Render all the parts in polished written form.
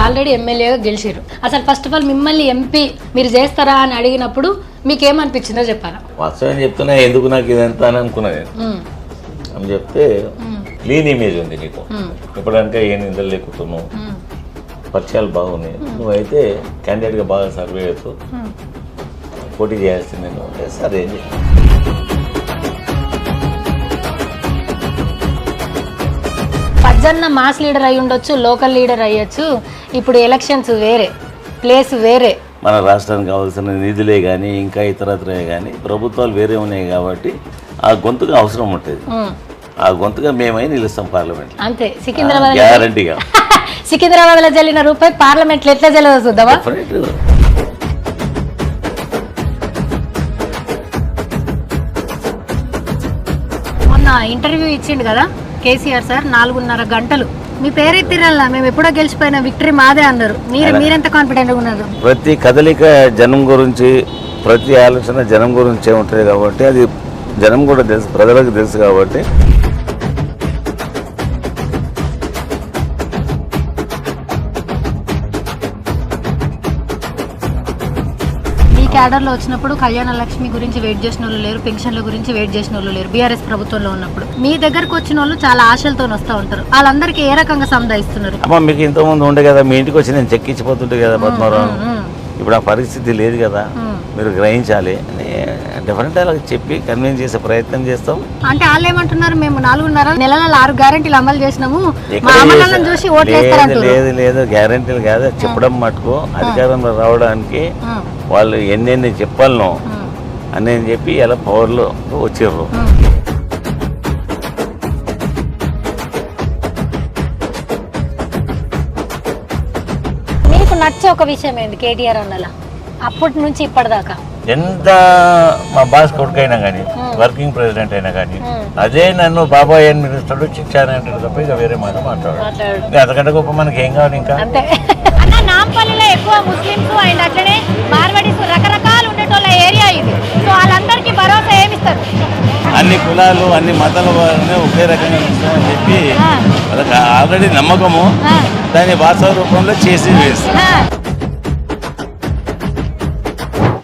Already ఎమ్మెల్యేగా గెలిచారు. అసలు ఫస్ట్ ఆఫ్ ఆల్ మిమ్మల్ని ఎంపీ మీరు చేస్తారా అని అడిగినప్పుడు మీకేమనిపించిందో చెప్పారా? వాస్తవం చెప్తున్నా, ఎందుకు నాకు ఇదంతా అని అనుకున్నా నేను. అని చెప్తే క్లీన్ ఇమేజ్ ఉంది నీకు, ఇప్పటికీ ఏ నిందలు లేకుతున్నావు, పరిచయాలు బాగున్నాయి, నువ్వైతే క్యాండిడేట్గా బాగా సర్వే చేస్తావు, పోటీ చేయాల్సింది నేను. సరే పజ్జన్న మాస్ లీడర్ అయి ఉండొచ్చు, లోకల్ లీడర్ అయ్యొచ్చు. ఇప్పుడు ఎలక్షన్స్ వేరే, ప్లేస్ వేరే, మన రాష్ట్రానికి కావాల్సిన నిధులే కానీ ఇంకా ఇతరత్రే కానీ ప్రభుత్వాలు వేరే ఉన్నాయి కాబట్టి ఆ గొంతుగా అవసరం ఉంటుంది. ఆ గొంతుగా మేమై నిలుస్తాం పార్లమెంట్ అంతే. సికింద్రాబాద్ గ్యారంటీగా సికింద్రాబాద్ లో జల్లిన రూపాయి పార్లమెంట్ లో ఎట్లా జల్లదో చూద్దామా? మొన్న ఇంటర్వ్యూ ఇచ్చిండు కదా కేసీఆర్ సార్, 4.5 గంటలు మీ పేరే తిరల్లా, మేము ఎప్పుడో గెలిచిపోయిన విక్టరీ మాదే అన్నారు. మీరెంత కాన్ఫిడెంట్గా ఉన్నారు? ప్రతి కదలిక జనం గురించి, ప్రతి ఆలోచన జనం గురించే ఉంటుంది కాబట్టి అది జనం కూడా తెలుసు, ప్రజలకు తెలుసు కాబట్టి. క్యాడర్లో వచ్చినప్పుడు కళ్యాణ లక్ష్మి గురించి వెయిట్ చేసిన వాళ్ళు లేరు, పెన్షన్ల గురించి వెయిట్ చేసిన వాళ్ళు లేరు. బీఆర్ఎస్ ప్రభుత్వంలో ఉన్నప్పుడు మీ దగ్గరకు వచ్చిన వాళ్ళు చాలా ఆశలతో వస్తూ ఉంటారు. వాళ్ళందరికీ ఏ రకంగా సముదాయిస్తున్నారు? అమ్మ మీకు ఇంతకుముందు ఉండే కదా, మీ ఇంటికి వచ్చి నేను చెక్కించిపోతుంటే కదా పద్మారావు. ఇప్పుడు ఆ పరిస్థితి లేదు కదా, మీరు గ్రహించాలి అని డిఫరెంట్ అలా చెప్పి కన్విన్స్ చేసే ప్రయత్నం చేస్తాం. అంటే వాళ్ళు ఏమంటున్నారు, మేము 4.5 నెలల 6 గ్యారెంటీలు అమలు చేసినాము, చూసి ఓట్లు లేదు లేదు గ్యారెంటీలు కాదు చెప్పడం మటుకు. అధికారంలో రావడానికి వాళ్ళు ఎన్నెన్ని చెప్పాలను అని చెప్పి ఇలా పవర్లో వచ్చారు. మీకు నచ్చే ఒక విషయం ఏంది కేటీఆర్ అన్నలా అప్పటి నుంచి ఇప్పటిదాకా? ఎంత మా బాస్ కొడుకైనా కానీ, వర్కింగ్ ప్రెసిడెంట్ అయినా కానీ, అదే నన్ను బాబాయ్ అని పిలుస్తాడు, చిచ్చానంటాడు తప్ప ఇక వేరే మాట మాట్లాడాడు. అంతకంటే గొప్ప మనకి ఏం కావాలి ఇంకా? నాంపల్లిలో ఎక్కువ ముస్లింస్ అండ్ అట్లనే మార్వాడీస్ రకరకాలు ఉండేటోళ్ళ ఏరియా ఇది. సో వాళ్ళందరికీ భరోసా ఏమిస్తారు? అన్ని కులాలు అన్ని మతాల వారిని ఒకే రకంగా ఇస్తామని చెప్పి వాళ్ళకి ఆల్రెడీ నమ్మకము, దాన్ని వాస్తవ రూపంలో చేసి వేస్తాం.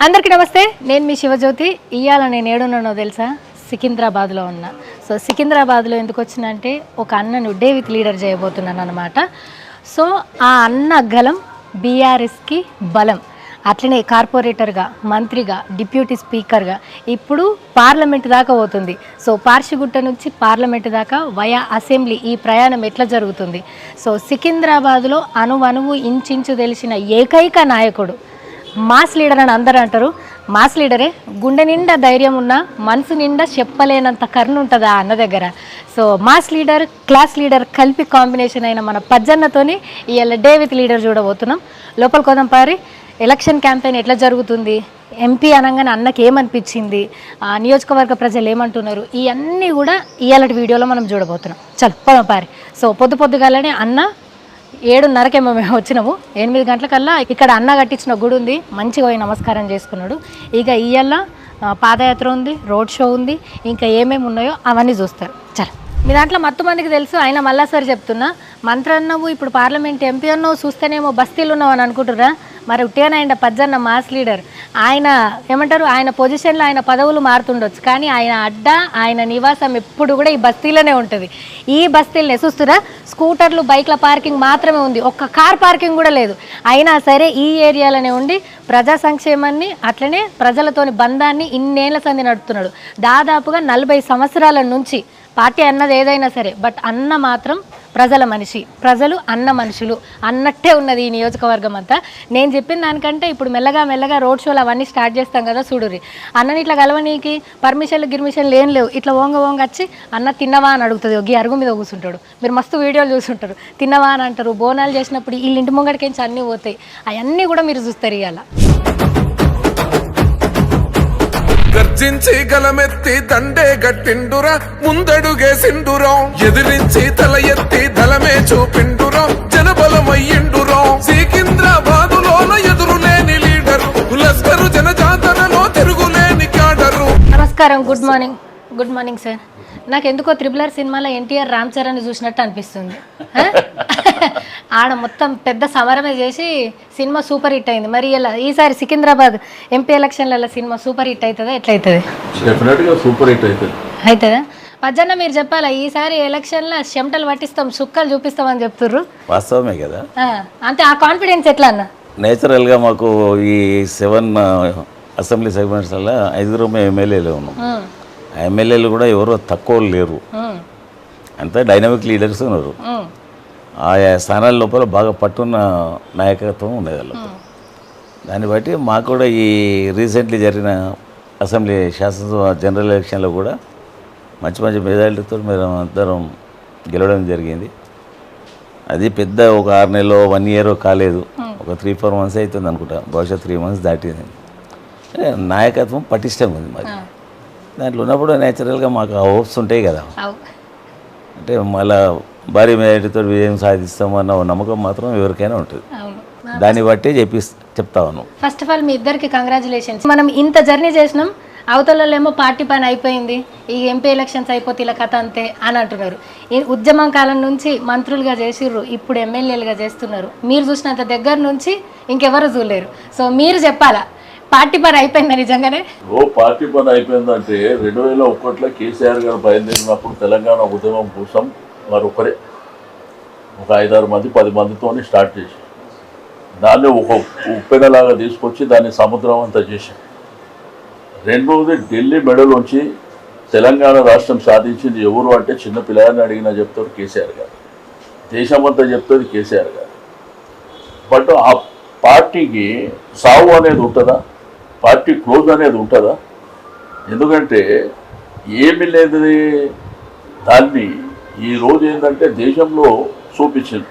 అందరికీ నమస్తే, నేను మీ శివజ్యోతి. ఇవాళ నేను ఏడున్నానో తెలుసా? సికింద్రాబాద్లో ఉన్నా. సో సికింద్రాబాద్లో ఎందుకు వచ్చినంటే ఒక అన్నను డే విత్ లీడర్ చేయబోతున్నాను అనమాట. సో ఆ అన్న గలం బీఆర్ఎస్కి బలం. అట్లనే కార్పొరేటర్గా, మంత్రిగా, డిప్యూటీ స్పీకర్గా ఇప్పుడు పార్లమెంట్ దాకా పోతుంది. సో పార్షిగుట్ట నుంచి పార్లమెంట్ దాకా వయా అసెంబ్లీ ఈ ప్రయాణం ఎట్లా జరుగుతుంది? సో సికింద్రాబాద్లో అణువణువు ఇంచించు తెలిసిన ఏకైక నాయకుడు మాస్ లీడర్ అని అందరూ అంటారు. మాస్ లీడరే. గుండె నిండా ధైర్యం ఉన్న, మనసు నిండా చెప్పలేనంత కరుణ ఉంటుంది ఆ అన్న దగ్గర. So mass leader, class leader కలిపి కాంబినేషన్ అయిన మన పజ్జన్నతోని ఇవాళ డే విత్ లీడర్ చూడబోతున్నాం. లోపల కోదాం పారి. ఎలక్షన్ క్యాంపెయిన్ ఎట్లా జరుగుతుంది, ఎంపీ అనగానే అన్నకి ఏమనిపించింది, ఆ నియోజకవర్గ ప్రజలు ఏమంటున్నారు, ఇవన్నీ కూడా ఇవాళ వీడియోలో మనం చూడబోతున్నాం. చల్ పోదాం పారి. సో పొద్దుగాలనే అన్న 7:30కేమో మేము వచ్చినాము. 8 గంటలకల్లా ఇక్కడ అన్న కట్టించిన గుడి ఉంది, మంచిగా పోయి నమస్కారం చేసుకున్నాడు. ఇక ఇవాళ పాదయాత్ర ఉంది, రోడ్ షో ఉంది, ఇంకా ఏమేమి ఉన్నాయో అవన్నీ చూస్తారు. చల్. మీ దాంట్లో మత్తు మందికి తెలుసు, ఆయన మళ్ళా సార్ చెప్తున్నా, మంత్రి అన్నావు, ఇప్పుడు పార్లమెంట్ ఎంపీ అన్నావు, చూస్తేనేమో బస్తీలు ఉన్నావు అని అనుకుంటురా? మరి ఉట్టేనా ఆయన పజ్జన్న మాస్ లీడర్. ఆయన ఏమంటారు, ఆయన పొజిషన్లో ఆయన పదవులు మారుతుండొచ్చు, కానీ ఆయన అడ్డా, ఆయన నివాసం ఎప్పుడు కూడా ఈ బస్తీలోనే ఉంటుంది. ఈ బస్తీలనే చూస్తురా, స్కూటర్లు, బైక్ల పార్కింగ్ మాత్రమే ఉంది, ఒక్క కార్ పార్కింగ్ కూడా లేదు. అయినా సరే ఈ ఏరియాలోనే ఉండి ప్రజా సంక్షేమాన్ని అట్లనే ప్రజలతోని బంధాన్ని ఇన్నేళ్ల సంది నడుపుతున్నాడు. దాదాపుగా 40 సంవత్సరాల నుంచి. పార్టీ అన్నది ఏదైనా సరే, బట్ అన్న మాత్రం ప్రజల మనిషి, ప్రజలు అన్న మనుషులు అన్నట్టే ఉన్నది ఈ నియోజకవర్గం అంతా. నేను చెప్పిన దానికంటే ఇప్పుడు మెల్లగా రోడ్ షోలు అవన్నీ స్టార్ట్ చేస్తాం కదా, చూడుర్రి. అన్నని ఇట్లా కలవనీకి పర్మిషన్లు గిర్మిషన్లు ఏం లేవు. ఇట్లా ఓంగ వచ్చి అన్న తిన్నవా అని అడుగుతుంది, ఒగ్గి అరుగు మీద కూర్చుంటాడు. మీరు మస్తు వీడియోలు చూస్తుంటారు, తిన్నవా అని అంటారు. బోనాలు చేసినప్పుడు వీళ్ళ ఇంటి ముంగడికించి అన్నీ పోతాయి, అవన్నీ కూడా మీరు చూస్తారు. ఇవాళ గర్జించి గలమెత్తి దండే గట్టిండురా, ముందడుగేసిండురా, ఎదిరించి తల ఎత్తి దళమే చూపిండురా, జనబలమయ్యిండురా. సికింద్రాబాదులోన ఎదురులేని లీడరు, లస్కరు జనజాతరలో తిరుగులేని క్యాడరు. నమస్కారం, గుడ్ మార్నింగ్ సార్. నాకు ఎందుకో RRR సినిమాలో ఎన్టీఆర్ రామ్ చరణ్ చూసినట్టు అనిపిస్తుంది. ఆడ మొత్తం పెద్ద సమరమే చేసి సినిమా సూపర్ హిట్ అయింది. మరి ఇలా ఈసారి సికింద్రాబాద్ ఎంపీ ఎలక్షన్లలో సినిమా సూపర్ హిట్ అవుతుందా ఎట్లయితుంది? డెఫినెట్గా సూపర్ హిట్ అవుతుంది. అవుతుందా? పజ్జన్న మీరు చెప్పాలా, ఈసారి ఎలక్షన్లో చెమటలు పట్టిస్తాం, సుక్కలు చూపిస్తామని చెప్తుర్రు, వాస్తవమే కదా. అంటే ఆ కాన్ఫిడెన్స్ ఎట్లా అన్న? నేచురల్గా మాకు ఈ 7 అసెంబ్లీ సెగ్మెంట్స్లో 5 ఎమ్మెల్యేలు ఉన్నాం. ఆ ఎమ్మెల్యేలు కూడా ఎవరో తక్కువ లేరు, అంతా డైనమిక్ లీడర్స్ ఉన్నారు. ఆయా స్థానాల లోపల బాగా పట్టున్న నాయకత్వం ఉండేది వాళ్ళకు. దాన్ని బట్టి మాకు కూడా ఈ రీసెంట్లీ జరిగిన అసెంబ్లీ శాసనసభ జనరల్ ఎలక్షన్లో కూడా మంచి మంచి మెజారిటీతో మేము అందరం గెలవడం జరిగింది. అది పెద్ద ఒక 6 నెలలో 1 ఇయర్ కాలేదు, ఒక 3-4 months అవుతుంది అనుకుంటా, బహుశా 3 months దాటింది. నాయకత్వం పటిష్టంగా ఉంది మరి. దాంట్లో ఉన్నప్పుడు నేచురల్గా మాకు ఆ హోప్స్ ఉంటాయి కదా, అంటే మళ్ళా భారీ మెజారిటీతో విజయం సాధిస్తామన్న నమ్మకం మాత్రం ఎవరికైనా ఉంటుంది. దాన్ని బట్టి చెప్తా ఉన్నాం. ఫస్ట్ ఆఫ్ ఆల్ మీ ఇద్దరికి కంగ్రాచులేషన్స్. మనం ఇంత జర్నీ చేసినాం, అవతలలో పార్టీ పని అయిపోయింది, ఈ ఎంపీ ఎలక్షన్స్ అయిపోతే ఇలా కథ అంతే అని అంటున్నారు. ఈ ఉద్యమం కాలం నుంచి మంత్రులుగా చేసిర్రు, ఇప్పుడు ఎమ్మెల్యేలుగా చేస్తున్నారు. మీరు చూసినంత దగ్గర నుంచి ఇంకెవరు చూడలేరు. సో మీరు చెప్పాలా, పార్టీ పని అయిపోయిందా నిజంగానే? పార్టీ పని అయిపోయిందంటే 2001లో కేసీఆర్ గారు బయలుదేరినప్పుడు తెలంగాణ ఉద్యమం కోసం వారు ఒకరే ఒక 5-6 మంది 10 మందితో స్టార్ట్ చేశారు. దాన్ని ఒక ఉప్పెనలాగా తీసుకొచ్చి దాన్ని సముద్రం అంతా చేశారు. రెండవది ఢిల్లీ మెడలోంచి తెలంగాణ రాష్ట్రం సాధించింది ఎవరు అంటే చిన్న పిల్లగాన్ని అడిగినా చెప్తారు కేసీఆర్ గారు, దేశమంతా చెప్తుంది కేసీఆర్ గారు. బట్ ఆ పార్టీకి సావు అనేది ఉంటుందా, పార్టీ క్లోజ్ అనేది ఉంటుందా? ఎందుకంటే ఏమి లేదు, దాన్ని ఈరోజు ఏంటంటే దేశంలో చూపించింది.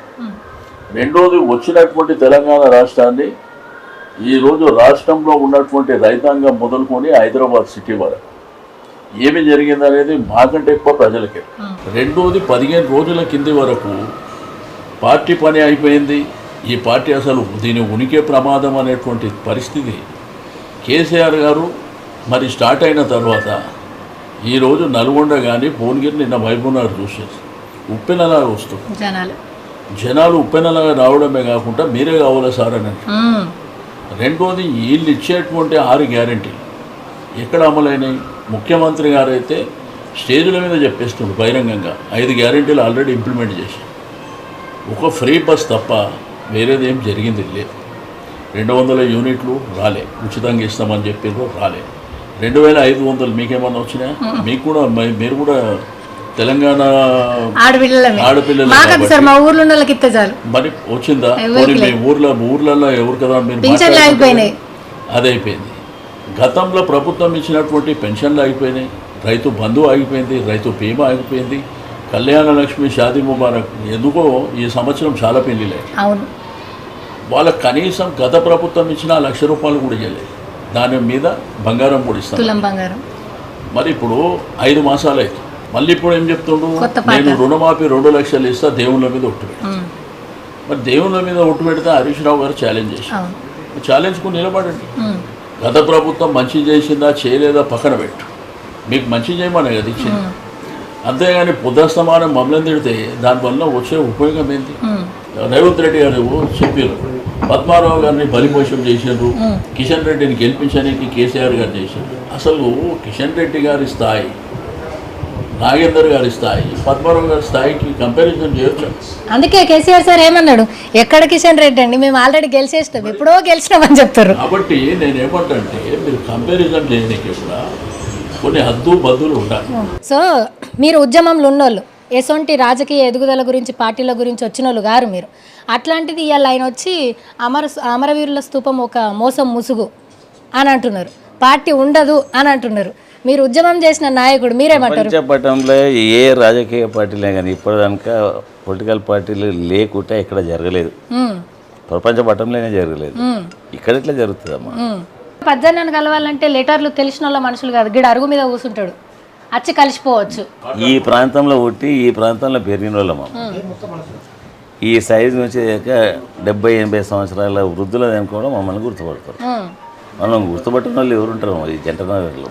రెండోది వచ్చినటువంటి తెలంగాణ రాష్ట్రాన్ని ఈరోజు రాష్ట్రంలో ఉన్నటువంటి రైతాంగం మొదలుకొని హైదరాబాద్ సిటీ వరకు ఏమి జరిగిందనేది మాకంటే ఎక్కువ ప్రజలకే. రెండోది 15 రోజుల కింది వరకు పార్టీ పని అయిపోయింది, ఈ పార్టీ అసలు దీని ఉనికి ప్రమాదం అనేటువంటి పరిస్థితి కేసీఆర్ గారు మరి స్టార్ట్ అయిన తర్వాత ఈరోజు నల్గొండ కానీ భువనగిరి నిన్న మహబూబ్నగర్ చూసేసి ఉప్పెనలాగా వస్తుంది. జనాలు ఉప్పెనలాగా రావడమే కాకుండా మీరే కావాలా సార్ అని. రెండోది వీళ్ళు ఇచ్చేటువంటి 6 గ్యారెంటీలు ఎక్కడ అమలైనాయి? ముఖ్యమంత్రి గారు అయితే స్టేజ్ల మీద చెప్పేస్తుండ్రు బహిరంగంగా 5 గ్యారెంటీలు ఆల్రెడీ ఇంప్లిమెంట్ చేశారు. ఒక ఫ్రీ బస్ తప్ప వేరేది ఏం జరిగింది లేదు. 200 యూనిట్లు రాలే, ఉచితంగా ఇస్తామని చెప్పిండ్రు రాలే. 2500 మీకేమన్నా వచ్చినాయా? మీకు కూడా మీరు కూడా తెలంగాణ ఆడపిల్లలు మరి వచ్చిందా? మీ ఊర్లలో ఎవరు కదా మీరు అది అయిపోయింది. గతంలో ప్రభుత్వం ఇచ్చినటువంటి పెన్షన్లు ఆగిపోయినాయి, రైతు బంధు ఆగిపోయింది, రైతు బీమా ఆగిపోయింది, కళ్యాణ లక్ష్మి షాదీ ముబారక్ ఎందుకో ఈ సంవత్సరం చాలా పెళ్లిలే. వాళ్ళకి కనీసం గత ప్రభుత్వం ఇచ్చిన 1,00,000 రూపాయలు కూడా ఇవ్వలేదు. దాని మీద బంగారం కూడా ఇస్తాం. మరి ఇప్పుడు 5 మాసాలు అయితే మళ్ళీ ఇప్పుడు ఏం చెప్తుండ్రు, నేను రుణమాఫీ 2 లక్షలు ఇస్తా దేవుళ్ళ మీద ఒట్టు పెడతా. మరి దేవుళ్ళ మీద ఒట్టు పెడితే హరీష్ రావు గారు ఛాలెంజ్ చేశారు. ఛాలెంజ్కు నిలబడండి. గత ప్రభుత్వం మంచి చేసిందా చేయలేదా పక్కన పెట్టు, మీకు మంచి చేయమనే కదా ఇచ్చింది. అంతేగాని పొద్దుస్తమానం మమ్మల్ని తిడితే దానివల్ల వచ్చే ఉపయోగం ఏంటి? రేవంత్ రెడ్డి గారు చెప్పారు, పద్మారావు గారిని బలిపోషం చేశారు, కిషన్ రెడ్డిని గెలిపించడానికి కేసీఆర్ గారు చేశారు. అసలు కిషన్ రెడ్డి గారి స్థాయి, నాగేందర్ గారి స్థాయి, పద్మారావు గారి స్థాయికి కంపారిజన్ చేయొచ్చు. అందుకే కేసీఆర్ సార్ ఏమన్నాడు, ఎక్కడ కిషన్ రెడ్డి అండి, మేము ఆల్రెడీ గెలిచేస్తాం, ఎప్పుడో గెలిచినామని చెప్తారు. కాబట్టి నేను ఏమంటే మీరు కంపారిజన్ చేయడానికి కూడా కొన్ని హద్దు బద్దులు ఉండాలి. సో మీరు ఉద్యమంలో ఉన్నోళ్ళు, ఎసొంటి రాజకీయ ఎదుగుదల గురించి పార్టీల గురించి వచ్చిన వాళ్ళు గారు మీరు. అట్లాంటిది ఇవాళ ఆయన వచ్చి అమరవీరుల స్తూపం ఒక మోసం ముసుగు అని అంటున్నారు, పార్టీ ఉండదు అని అంటున్నారు. మీరు ఉద్యమం చేసిన నాయకుడు, మీరేమంటారు? ప్రపంచపటంలో ఏ రాజకీయ పార్టీలే కానీ ఇప్పటిదాకా పొలిటికల్ పార్టీలు లేకుంటే ఇక్కడ జరగలేదు, ప్రపంచ పటంలోనే జరగలేదు. ఇక్కడ ఎట్లా జరుగుతుందమ్మా? పద్దెన్నను కలవాలంటే లెటర్లు తెలిసిన వాళ్ళ మనుషులు కాదు, గిడ అరుగు మీద కూర్చుంటాడు, వచ్చి కలిసిపోవచ్చు. ఈ ప్రాంతంలో పుట్టి ఈ ప్రాంతంలో పెరిగిన వాళ్ళమ్మా. ఈ సైజు నుంచి 70-80 సంవత్సరాల వృద్ధులు అనుకోవడం మమ్మల్ని గుర్తుపడతారు. మనం గుర్తుపట్టిన వాళ్ళు ఎవరు ఉంటారు మరి జంటనగర్లో?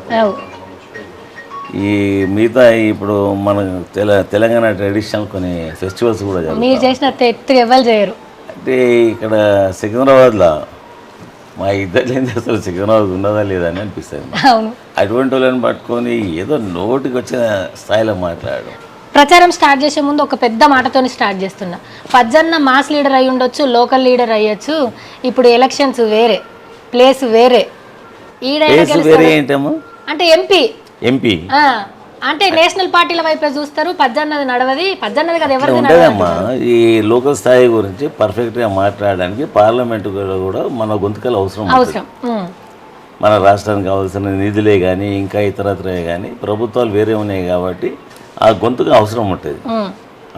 ఈ మిగతా ఇప్పుడు మన తెలంగాణ ట్రెడిషనల్ కొన్ని ఫెస్టివల్స్ కూడా మీరు చేసిన ఎత్తు ఎవరు చేయరు. అంటే ఇక్కడ సికింద్రాబాద్లో మా ఇద్దరు లేని అసలు సికింద్రాబాద్ ఉన్నదా లేదా అని అనిపిస్తుంది. అవును, అటువంటి వాళ్ళని పట్టుకొని ఏదో నోటికి వచ్చిన స్థాయిలో మాట్లాడడం. ప్రచారం స్టార్ట్ చేసే ముందు ఒక పెద్ద మాటతోని స్టార్ట్ చేస్తున్నా. పజ్జన్న మాస్ లీడర్ అయి ఉండొచ్చు, లోకల్ లీడర్ అయ్యొచ్చు, ఇప్పుడు ఎలక్షన్స్ వేరే, ప్లేస్ వేరే. వేరే ఏంటమ్మా అంటే ఎంపీ అంటే నేషనల్ పార్టీల వైపే చూస్తారు. పజ్జన్నది నడవది, పజ్జన్నది కదా ఎవరిది ఉంటుందమ్మా. ఈ లోకల్ స్థాయి గురించి పర్ఫెక్ట్గా మాట్లాడడానికి పార్లమెంటు కూడా మన గొంతుకలు అవసరం. మన రాష్ట్రానికి కావాల్సిన నిధులే కానీ ఇంకా ఇతరత్రే కానీ ప్రభుత్వాలు వేరే ఉన్నాయి కాబట్టి ఆ గొంతుగా అవసరం ఉంటుంది.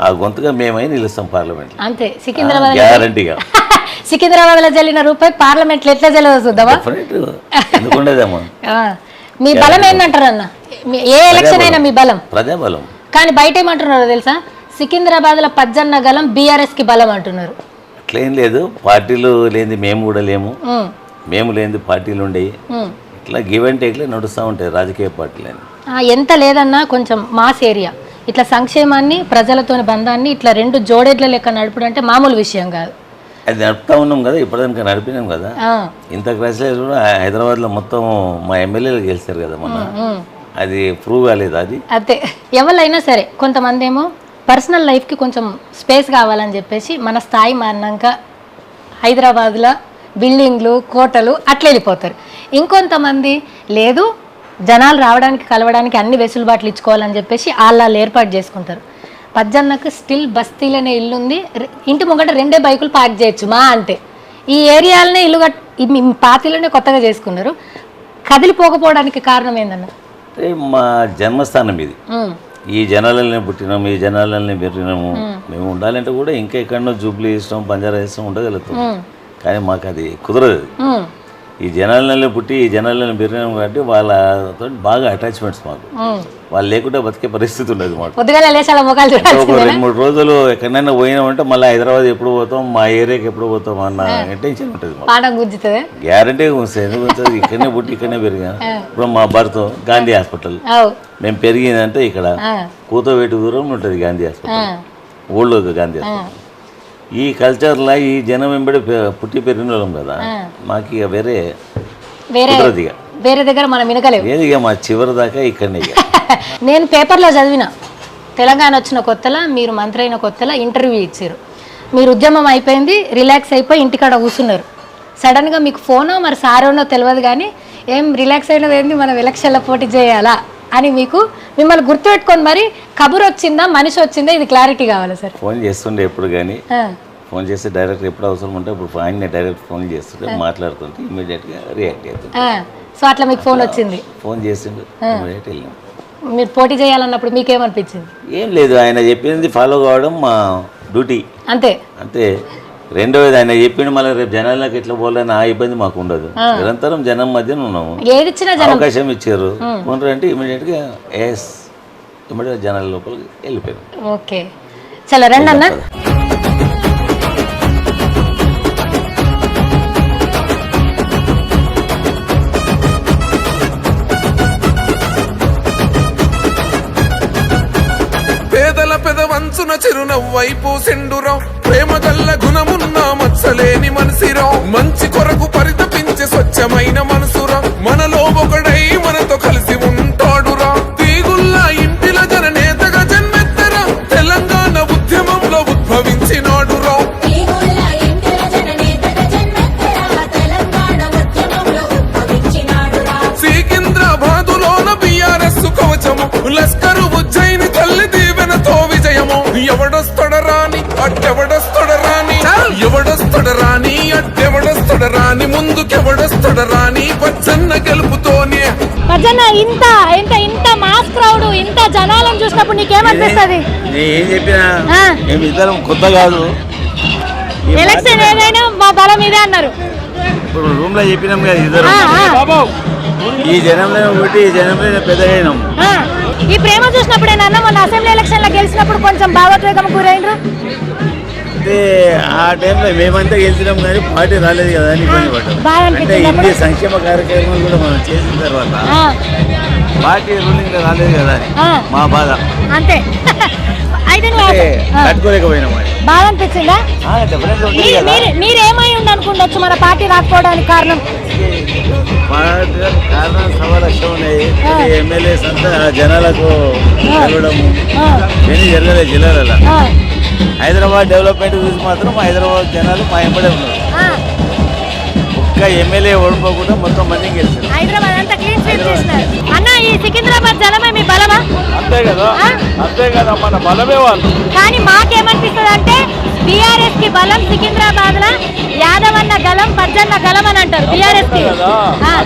ఆ గొంతుగా మేమై నిలుస్తాం పార్లమెంట్. అంతే. సికింద్రాబాద్ గ్యారంటీగా సికింద్రాబాద్ లో జల్లిన రూపాయి పార్లమెంట్ లో ఎట్లా జల్లదో చూద్దామా? ఎందుకుండేదమ్మా. మీ బలం ఏంటంటారు అన్న? ఏ ఎలక్షన్ అయినా మీ బలం ప్రజాబలం. కానీ బయట ఏమంటున్నారు తెలుసా? సికింద్రాబాద్ లో పజ్జన్న గలం బీఆర్ఎస్ కి బలం అంటున్నారు. అట్లేం లేదు, పార్టీలు లేనిది మేము కూడా లేము, మేము లేనిది పార్టీలు ఉండేవి. ఇట్లా గివ్ అండ్ టేక్లే నడుస్తూ ఉంటాయి రాజకీయ పార్టీలని. ఎంత లేదన్నా కొంచెం మాస్ ఏరియా ఇట్లా సంక్షేమాన్ని ప్రజలతోని బంధాన్ని ఇట్లా రెండు జోడెడ్ల లెక్క నడుపుడు అంటే మామూలు విషయం కాదు. అది నడుపుతా ఉన్నాం కదా, ఇప్పటిదాకా నడిపినాం కదా. ఇంత క్రైసిస్ కూడా హైదరాబాద్లో మొత్తం మా ఎమ్మెల్యేలు గెలిచారు కదా మొన్న. అది ప్రూవ్ కాలేదు. అది అదే ఎవరైనా సరే కొంతమంది ఏమో పర్సనల్ లైఫ్కి కొంచెం స్పేస్ కావాలని చెప్పేసి మన స్థాయి మారినాక హైదరాబాద్లో బిల్డింగ్లు కోటలు అట్లా వెళ్ళిపోతారు. ఇంకొంతమంది లేదు జనాలు రావడానికి కలవడానికి అన్ని వెసులుబాట్లు ఇచ్చుకోవాలని చెప్పేసి వాళ్ళు ఏర్పాటు చేసుకుంటారు. పజ్జన్నకు స్టిల్ బస్తీలోనే ఇల్లు ఉంది, ఇంటి ముంగట 2 బైకులు పార్క్ చేయొచ్చు మా అంటే. ఈ ఏరియాలనే ఇల్లు పాతిలోనే కొత్తగా చేసుకున్నారు. కదిలిపోకపోవడానికి కారణం ఏందన్న? మా జన్మస్థానం ఇది, ఈ జనాలనే పుట్టినాము, ఈ జనాలనే పెరిగినాము. మేము ఉండాలంటే కూడా ఇంకా ఎక్కడో జూబ్లీ ఇష్టం బంజారా ఇష్టం ఉండగలుగుతాం, కానీ మాకు అది కుదరదు. ఈ జనాలనే పుట్టి ఈ జనాలను పెరిగినాము కాబట్టి వాళ్ళతో బాగా అటాచ్మెంట్స్ మాకు. వాళ్ళు లేకుంటే బతికే పరిస్థితి ఉండదు మాకు. 2-3 రోజులు ఎక్కడైనా పోయినామంటే మళ్ళీ హైదరాబాద్ ఎప్పుడు పోతాం, మా ఏరియాకి ఎప్పుడు పోతాం అన్న టెన్షన్ ఉంటుంది మాకు. గ్యారంటీగా ఉంటుంది. ఎందుకు ఇక్కడనే పుట్టి ఇక్కడనే పెరిగాను. ఇప్పుడు మా భర్త గాంధీ హాస్పిటల్, మేము పెరిగిందంటే ఇక్కడ కూతవేటు దూరం ఉంటుంది గాంధీ హాస్పిటల్, ఊళ్ళో గాంధీ హాస్పిటల్. ఈ కల్చర్లో ఈ జనం వెంబడి పుట్టి పెరిగిన వాళ్ళం కదా, మాకు ఇక వేరే దగ్గర మనం వినగలేము. ఏదిగా మా చివరి దాకా ఇక్కడనే. నేను పేపర్లో చదివిన, తెలంగాణ వచ్చిన కొత్తలో మీరు మంత్రి అయిన కొత్తలో ఇంటర్వ్యూ ఇచ్చారు. మీరు ఉద్యమం అయిపోయింది, రిలాక్స్ అయిపోయి ఇంటికాడ కూర్చున్నారు. సడన్గా మీకు ఫోనో మరి సారోనో తెలియదు కానీ ఏం రిలాక్స్ అయినది ఏంది, మనం ఎలక్షన్లో పోటీ చేయాలా అని మిమ్మల్ని గుర్తుపెట్టుకొని మరి కబురు వచ్చిందా మనిషి వచ్చిందా ఇది క్లారిటీ కావాలి సార్. ఫోన్ చేస్తుండే ఎప్పుడు కానీ, ఫోన్ చేస్తే డైరెక్ట్ ఎప్పుడు అవసరం ఉంటే ఇప్పుడు ఆయన డైరెక్ట్ ఫోన్ చేస్తుంటే మాట్లాడుతుంటే ఇమీడియట్గా రియాక్ట్ అవుతుంది. సో అట్లా మీకు ఫోన్ వచ్చింది, ఫోన్ చేసిండు, ఇమీడియట్ వెళ్ళాం. మీరు పోటీ చేయాలన్నప్పుడు మీకేమనిపించింది? ఏం లేదు, ఆయన చెప్పింది ఫాలో కావడం మా డ్యూటీ అంతే. రెండవది ఆయన చెప్పిండు, మళ్ళీ రేపు జనాలకు ఎట్లా పోవాలని ఆ ఇబ్బంది మాకు ఉండదు. నిరంతరం జనం మధ్యన ఉన్నాము, అవకాశం ఇచ్చారు అంటే ఇమీడియట్గా ఇమీడియట్ జనాల లోపలికి వెళ్ళిపోయారు. ఓకే, చాలా రండి అన్న. పేదల పెదవంచున చిరునవ్వైపు సెండురం, ప్రేమ గల్ల గుణమున్న మచ్చలేని మనసిరో, మంచి కొరకు పరితపించే స్వచ్ఛమైన మనసురా, మనలో ఒకడై మనతో కలిసి ఉంటాడురా, తీగుల్లా ఇంటిల జననేతగా జన్మెత్తరా, తెలంగాణ ఉద్యమంలో ఉద్భవించినాడురా. సికింద్రాబాదులోన బీఆర్ఎస్ కవచము, లస్కరు ఉజ్జయిని తల్లి దీవెనతో విజయము, ఎవడొస్తడరాని అట్టెవడొస్తడరాని, ఎవడొస్తడరాని అట్టెవడొస్తడరాని, ముందుకెవడొస్తడరాని పచ్చన్న గెలుపుతోనే. పచ్చన్న ఇంత ఇంత ఇంత మాస్ క్రౌడ్ ఇంత జనాలను చూసినప్పుడు నీకేమనిపిస్తుంది? ఏం చెప్పినా ఇద్దరం కొత్త కాదు, ఎలక్షన్ ఏదైనా మా బలం ఇదే అన్నారు. ఇప్పుడు రూమ్ లో చెప్పినాం కదా ఇద్దరు, ఈ జనంలో ఒకటి ఈ జనంలో పెద్ద అయినాం. ఈ ప్రేమ చూసినప్పుడు ఏమన్నా మొన్న అసెంబ్లీ ఎలక్షన్ లో గెలిచినప్పుడు కొంచెం భావోద్వేగం గురైనరు అంటే ఆ టైంలో మేమంతా గెలిచినాం కానీ పార్టీ రాలేదు కదా అని ఇబ్బంది పడ్డాం. అంటే ఇన్ని సంక్షేమ కార్యక్రమాలు కూడా మనం చేసిన తర్వాత పార్టీ రూలింగ్ రాలేదు కదా అని మా బాధ. అంతే. అయితే నువ్వు తట్టుకోలేకపోయినాం అది. బాధ అనిపించిందా? డిఫరెంట్ ఉంటుంది కదా. మీరేమై ఉండనుకుండొచ్చు మన పార్టీ రాకపోవడానికి కారణం? కారణం సవాలక్షం ఉన్నాయి. ఎమ్మెల్యేస్ అంతా జనాలకు కలవడము ఏమీ జరగలేదు జిల్లాలలో. హైదరాబాద్ డెవలప్మెంట్ చూసి మాత్రం హైదరాబాద్ జనాలు మా ఎంబడే ఉన్నారు. ఒక్క ఎమ్మెల్యే ఓడిపోకుండా మొత్తం మంది గెలిచారు. హైదరాబాద్ అంతా క్లీన్ స్వీప్ చేసినారు. అన్న ఈ సికింద్రాబాద్ జనమే మీ బలమా? అంతే కదా, అంతే కదా, మన బలమే వాళ్ళు. కానీ మాకేమనిపిస్తుంది అంటే బీఆర్ఎస్ కి బలం సికింద్రాబాద్ లా యాదవ్ అన్న గలం పజ్జన్న గలం అని అంటారు బీఆర్ఎస్ కి.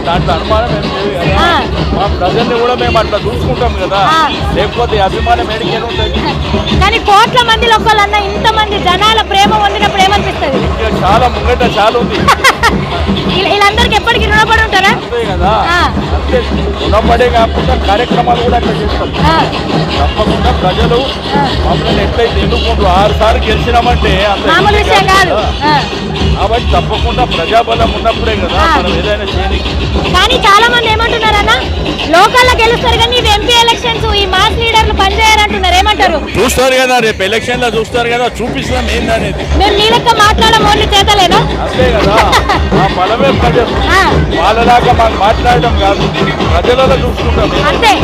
దాంట్లో అనుమానం ఏం లేదు కదా. మా ప్రజల్ని కూడా మేము అట్లా చూసుకుంటాం కదా, లేకపోతే అభిమానం ఏడికేది ఉంటుంది. కానీ కోట్ల మందిలో ఒక్కళ్ళన్నా ఇంతమంది జనాల ప్రేమ పొందినప్పుడు ఏమనిపిస్తుంది? ఇంకా చాలా ముంగట చాలా ఉంది. వీళ్ళందరికీ ఎప్పటికీ రుణపడి ఉంటారా? అంతే కదా, అంతే. రుణపడే కాకుండా కార్యక్రమాలు కూడా అట్లా చేస్తాం. తప్పకుండా ప్రజలు మమ్మల్ని ఎట్లయితే ఎన్నుకుంటూ 6 సార్లు గెలిచినామంటే మామూలు విషయం కాదు. కాబట్టి తప్పకుండా ప్రజాబలం ఉన్నప్పుడే కదా మనం ఏదైనా చేయడానికి. కానీ చాలా మంది ఏమంటున్నారన్నా, లోకల్లో గెలుస్తారు కానీ ఇది ఎంపీ ఎలక్షన్స్ ఈ మాస్ లీడర్లు పనిచేయాలంటున్నారు. ఏమంటారు? చూస్తారు కదా, రేపు ఎలక్షన్ లో చూస్తారు కదా, చూపిస్తాం ఏందనేది. మేము నీ లెక్క మాట్లాడడం ఓన్లీ చేతలేనా? అంతే కదా, మా బలమే ప్రజలు. వాళ్ళలాగా మాకు మాట్లాడడం కాదు, ప్రజలలో చూసుకుంటాం అంతే.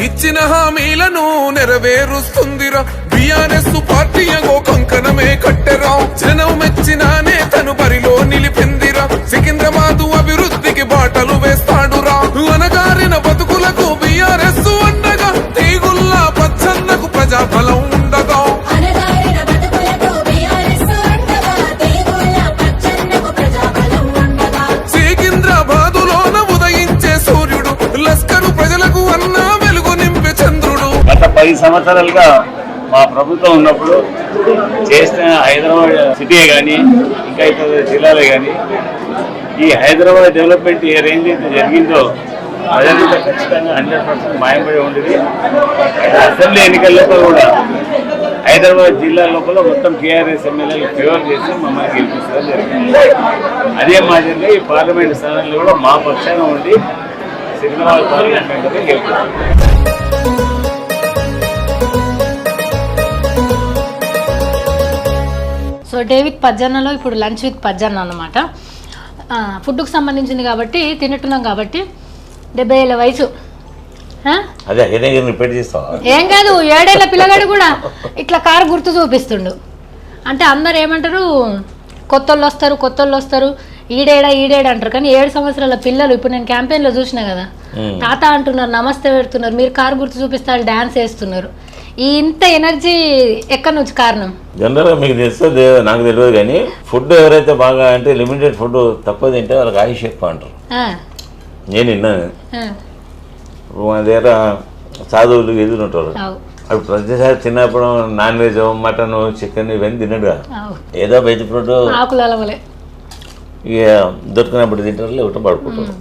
ఇచ్చిన హామీలను నెరవేరుస్తుందిరా బీఆర్ఎస్ పార్టీ అగో కంకణమే కట్టెరా. జనం మెచ్చిన నేతను బరిలో నిలిపిందిరా. సికింద్రాబాద్ అభివృద్ధికి బాటలు వేస్తాడురా. అనగారిన బతుకులకు బీఆర్ఎస్ అండగా, తీగుల్లా పచ్చన్నకు ప్రజాబలం ఉండగా. సికింద్రాబాదులోన ఉదయించే సూర్యుడు, లస్కరు ప్రజలకు అన్న వెలుగు నింపే చంద్రుడు. గత 10 సంవత్సరాలుగా మా ప్రభుత్వం ఉన్నప్పుడు చేసిన హైదరాబాద్ సిటీ కానీ ఇంకా ఇతర జిల్లాలే కానీ ఈ హైదరాబాద్ డెవలప్మెంట్ ఏ రేంజ్ అయితే జరిగిందో ప్రజలంతా ఖచ్చితంగా 100% మాయంపడి ఉండేది. అసెంబ్లీ ఎన్నికల్లో కూడా హైదరాబాద్ జిల్లా లోపల మొత్తం టీఆర్ఎస్ ఎమ్మెల్యేలు ఫేవర్ చేసి మమ్మల్ని గెలిపించడం జరిగింది. అదే మాదిరిగా ఈ పార్లమెంట్ స్థానాల్లో కూడా మా పక్షాన ఉండి సికింద్రాబాద్ పార్లమెంట్ మెంబర్గా గెలిపించారు. సో డేవిడ్ పజ్జన్నలో ఇప్పుడు లంచ్ విత్ పజ్జన్న అనమాట. ఫుడ్కు సంబంధించింది కాబట్టి తింటున్నాం కాబట్టి 70 ఏళ్ళ వయసు. అదే రిపీట్ చేస్తావా? ఏం కాదు, 7 ఏళ్ళ పిల్లగాడు కూడా ఇట్లా కారు గుర్తు చూపిస్తుండు. అంటే అందరు ఏమంటారు, కొత్తోళ్ళు వస్తారు ఈడేడ అంటారు. కానీ 7 సంవత్సరాల పిల్లలు ఇప్పుడు నేను క్యాంపెయిన్లో చూసినా కదా, తాత అంటున్నారు, నమస్తే పెడుతున్నారు, మీరు కారు గుర్తు చూపిస్తారు, డాన్స్ వేస్తున్నారు. ఈ ఇంత ఎనర్జీ ఎక్కడి నుంచి కారణం? జనరల్గా మీకు తెలుస్తుంది, నాకు తెలియదు కానీ ఫుడ్ ఎవరైతే బాగా అంటే లిమిటెడ్ ఫుడ్ తక్కువ తింటే వాళ్ళకి ఆయుష్ ఎక్కువ అంటారు. నేను విన్నాను. ఇప్పుడు మన దగ్గర సాధువులు ఎదురు ఉంటారు, అప్పుడు ప్రతిసారి తిన్నప్పుడు నాన్ వెజ్ మటన్ చికెన్ ఇవన్నీ తినడు కదా, ఏదో వెజ్ ఫుడ్ ఇక దొరికినప్పుడు తింటారు, లేకపోతే పడుకుంటారు.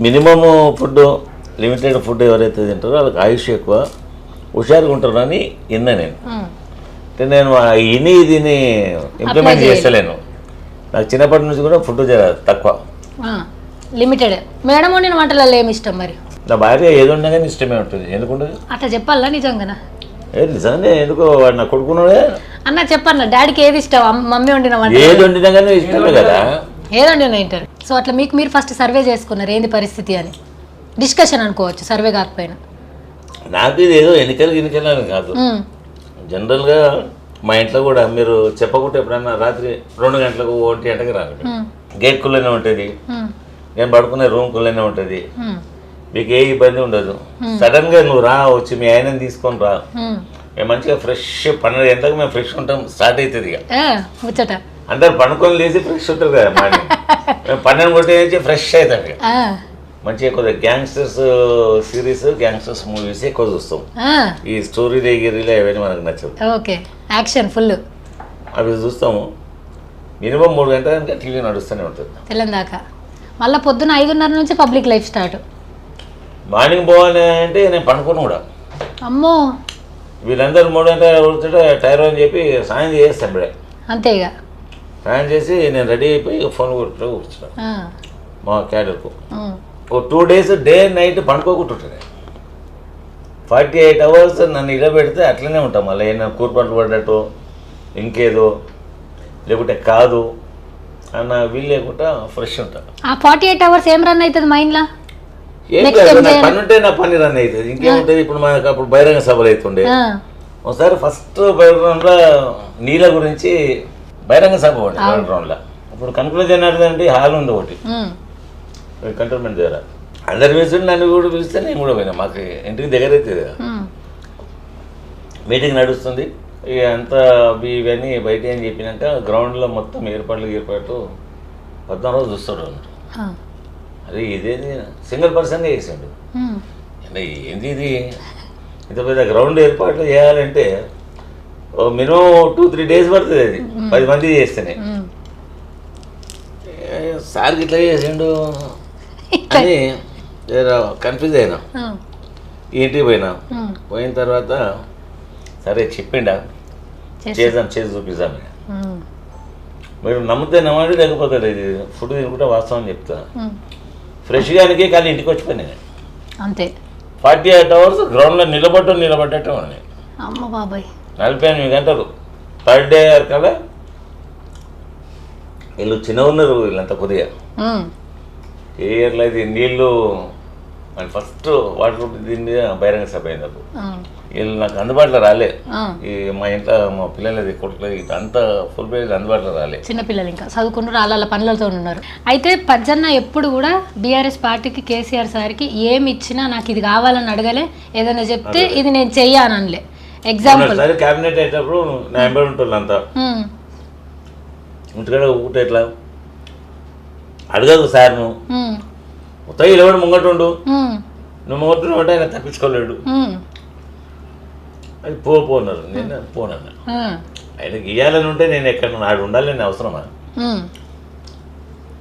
మినిమమ్ ఫుడ్ లిమిటెడ్ ఫుడ్ ఎవరైతే తింటారో వాళ్ళకి ఆయుష్ ఎక్కువ, హుషారుగా ఉంటారు అని విన్నా నేను. అంటే నేను దీన్ని ఇంప్లిమెంట్ చేస్తలేను. నాకు చిన్నప్పటి నుంచి కూడా ఫుడ్ తక్కువ, లిమిటెడ్. మేడం వండిన వంటలలో ఏమి ఇష్టం మరి? నా భార్య ఏది ఉన్నా కానీ ఇష్టమే ఉంటుంది. ఎందుకుంటుంది అట్లా చెప్పాలా? నిజంగానా? నిజంగానే ఎందుకో వాడు నా కొడుకున్నాడే అన్న చెప్పన్న, డాడీకి ఏది ఇష్టం? మమ్మీ వండిన వంట ఏది వండినా కానీ ఇష్టమే కదా, ఏది వండినా తింటారు. సో అట్లా మీకు మీరు ఫస్ట్ సర్వే చేసుకున్నారు ఏంది పరిస్థితి అని, డిస్కషన్ అనుకోవచ్చు, సర్వే కాకపోయినా. నాకు ఇది ఏదో ఎన్నికలు అని కాదు, జనరల్గా మా ఇంట్లో కూడా మీరు చెప్పకుంటే ఎప్పుడన్నా రాత్రి 2 గంటలకు 1 గంటకి రాకండి, గేట్ కుల్లనే ఉంటుంది, నేను పడుకునే రూమ్ కుల్లనే ఉంటుంది, మీకు ఏ ఇబ్బంది ఉండదు. సడన్ గా నువ్వు రా, వచ్చి మీ ఆయనని తీసుకొని రా, మేము మంచిగా ఫ్రెష్ 12 గంటలకు మేము ఫ్రెష్ ఉంటాం, స్టార్ట్ అవుతుంది. ఇక అందరు పండుకొని లేచి ఫ్రెష్ ఉంటారు కదా మార్నింగ్, మేము 12 కొట్టి ఫ్రెష్ అవుతాం. ఇక మంచిగా కొద్దిగా గ్యాంగ్స్టర్స్ సిరీస్, గ్యాంగ్స్టర్స్ మూవీస్ ఎక్కువ చూస్తాం. ఈ స్టోరీ గిరీలు అవన్నీ మనకు నచ్చదు. ఓకే, యాక్షన్ ఫుల్ అవి చూస్తాము. మినిమం 3 గంటల కనుక టీవీ నడుస్తూనే ఉంటుంది తెల్లందాకా. మళ్ళీ పొద్దున 5:30 నుంచి పబ్లిక్ లైఫ్ స్టార్ట్. మార్నింగ్ పోవాలి అంటే నేను పండుకోను కూడా. అమ్మో, వీళ్ళందరూ 3 గంటలు కూర్చుంటే టైర్ అని చెప్పి సాయం చేస్తాం ఇప్పుడే. అంతే ఇక ప్లాన్ చేసి నేను రెడీ అయిపోయి ఫోన్ కొట్టుకుంటూ కూర్చున్నాను ఆ, మా క్యాడర్కు. ఉమ్, ఓ 2 days డే నైట్ పండుకోకుంటుంటాను. 48 hours నన్ను ఇలా పెడితే అట్లనే ఉంటాం. మళ్ళీ ఏమైనా కూర్పట్లు పడ్డట్టు ఇంకేదో లేకుంటే కాదు అన్న వీలు లేకుండా ఫ్రెష్ ఉంటా. ఆ 48 hours ఏం రన్ అవుతుంది మైండ్లో? ఏం Next కాదు, time నా చేయాలి. పని ఉంటే నా పని రన్ అవుతుంది. ఇంకేముంటుంది, ఇప్పుడు మనకు అప్పుడు బహిరంగ సభలు అవుతుండే. ఒకసారి ఫస్ట్ బహిరంగంలో నీళ్ళ గురించి బహిరంగ సభ ఒకటి బహిరంగంలో. ఇప్పుడు కన్క్లూజన్ ఏంటంటే హాల్ ఉంది ఒకటి కంటోన్మెంట్ దగ్గర. అందరు పిలిచి నన్ను కూడా పిలిస్తే నేను కూడా పోయినా. మాకు ఇంటికి దగ్గర అవుతుంది కదా, మీటింగ్ నడుస్తుంది. ఇక అంతా ఇవన్నీ బయట ఏం చెప్పినాక గ్రౌండ్లో మొత్తం ఏర్పాటు 14 రోజులు చూస్తాడు అన్నట్టు. అదే ఇదేది సింగిల్ పర్సన్గా చేసాడు. అంటే ఏంది ఇది, ఇంత పెద్ద గ్రౌండ్ ఏర్పాట్లు చేయాలంటే మినిమం 2-3 days పడుతుంది. అది 10 మంది చేస్తేనే. సార్కి ఇట్లా చేసిండు అని కన్ఫ్యూజ్ అయినా. ఇంటికి పోయిన తర్వాత సరే చెప్పిండా చేసి చూపిస్తాం. మీరు నమ్మితే నమ్మండి, లేకపోతే ఇది ఫుడ్ తినుకుంటే వాస్తవం చెప్తా. ఫ్రెష్గానికి కానీ ఇంటికి వచ్చిపోయినా అంతే. 48 hours గ్రౌండ్లో నిలబడ్డట్టు ఉన్నాయి. అమ్మ బాబాయ్ 48 గంటలు. 3rd day కదా వీళ్ళు చిన్న ఉన్నారు, వీళ్ళంతా కొద్దిగా ఏర్లో ఇది నీళ్ళు ఫస్ట్ వాటర్ దీన్ని బహిరంగ సభ అయింది. అప్పుడు వీళ్ళు నాకు అందుబాటులో రాలే. ఈ మా ఇంట్లో మా పిల్లలది కొడుకులది అంతా ఫుల్ పేజ్ అందుబాటులో రాలే. చిన్నపిల్లలు ఇంకా చదువుకున్నారు, వాళ్ళ పనులతో ఉన్నారు. అయితే పజ్జన్న ఎప్పుడు కూడా బీఆర్ఎస్ పార్టీకి కేసీఆర్ సార్కి ఏమి ఇచ్చినా నాకు ఇది కావాలని అడగలే. ఏదైనా చెప్తే ఇది నేను చెయ్యానలే. ఎగ్జాంపుల్ క్యాబినెట్ అయ్యేటప్పుడు నా ఎంబడి ఉంటుంది అంతా ఇంటికాడ ఊట ఎట్లా అడగదు సార్, నువ్వు మొత్తం ఇలా ముంగటుండు, నువ్వు ముంగటుండు అంటే ఆయన తప్పించుకోలేడు. అది పోన్నారు, నేను పోనన్నా. ఆయనకి ఇవ్వాలని ఉంటే నేను ఎక్కడ నాడు ఉండాలని అవసరమా?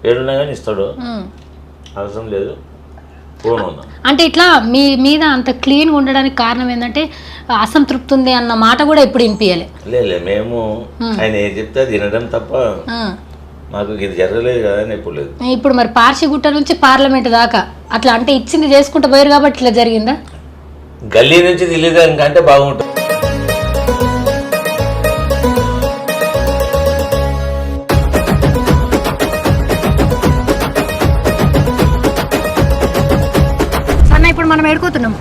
ఏడున్నా కానీ ఇస్తాడు, అవసరం లేదు పోను ఉన్నా. అంటే ఇట్లా మీ మీద అంత క్లీన్గా ఉండడానికి కారణం ఏంటంటే అసంతృప్తి ఉంది అన్న మాట కూడా ఎప్పుడు వినిపించాలి. లేదు మేము ఆయన ఏం చెప్తే అది వినడం తప్ప మాకు ఇది జరగలేదు కదా అని ఎప్పుడు లేదు. ఇప్పుడు మరి పార్షిగుట్ట నుంచి పార్లమెంట్ దాకా అట్లా అంటే ఇచ్చింది చేసుకుంటూ పోయారు కాబట్టి ఇట్లా జరిగిందా? గల్లీ నుంచి ఢిల్లీదానికి అంటే బాగుంటుంది. ఇప్పుడు మనం ఎడుకోతున్నాం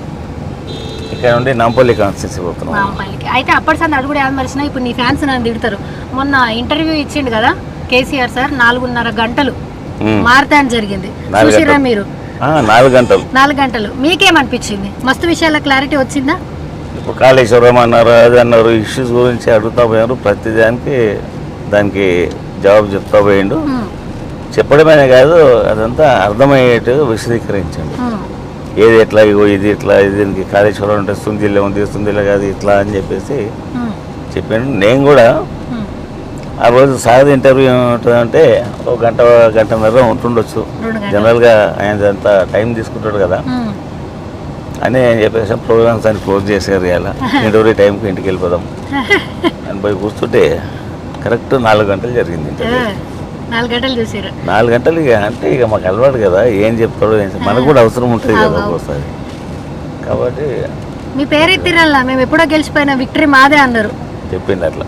ఇక్కడ నుండి నాంపల్లి కాన్స్టిట్యూన్సీ పోతున్నాం. అయితే అప్పటి సార్ అడుగుడు ఏం మరిచినా ఇప్పుడు నీ ఫ్యాన్స్ నన్ను తిడతారు. మొన్న ఇంటర్వ్యూ ఇచ్చిండు కదా కేసీఆర్ సార్, 4.5 గంటలు మారతాన్ జరిగింది చూసిరా మీరు? 4 గంటలు మీకేమనిపించింది? మస్తు విషయాల క్లారిటీ వచ్చిందా? ఇప్పుడు కాళేశ్వరం అన్నారు, అది అన్నారు, ఇష్యూస్ గురించి అడుగుతా పోయారు. ప్రతి దానికి జవాబు చెప్తా పోయిండు. చెప్పడమే కాదు, అదంతా అర్థమయ్యేట్టు విశదీకరించండి. ఏది ఎట్లా, ఇగో ఇది ఇట్లా, ఇది దీనికి కాళేశ్వరం అంటే సుందిల్లే ఉంది, సుందిల్లే కాదు ఇట్లా అని చెప్పేసి చెప్పాను. నేను కూడా ఆ రోజు సాగర్ ఇంటర్వ్యూ ఏముంటుందంటే ఒక గంటన్నర ఉంటుండొచ్చు. జనరల్గా ఆయన అంత టైం తీసుకుంటాడు కదా అని చెప్పేసి ప్రోగ్రామ్స్ అని క్లోజ్ చేసారు. ఇలా ఇంటర్వ్యూ టైంకి ఇంటికి వెళ్ళిపోదాం అని పోయి కూర్చుంటే కరెక్ట్ 4 గంటలు జరిగింది ఇంటర్వ్యూ. 4 గంటలు చూసారు. 4 గంటలు ఇక అంటే ఇక మాకు అలవాటు కదా, ఏం చెప్తాడో మనకు కూడా అవసరం ఉంటుంది కదా ఒక్కోసారి. కాబట్టి మీ పేరు ఎత్తిరల్లా మేము ఎప్పుడో గెలిచిపోయిన విక్టరీ మాదే అన్నారు. చెప్పింది అట్లా.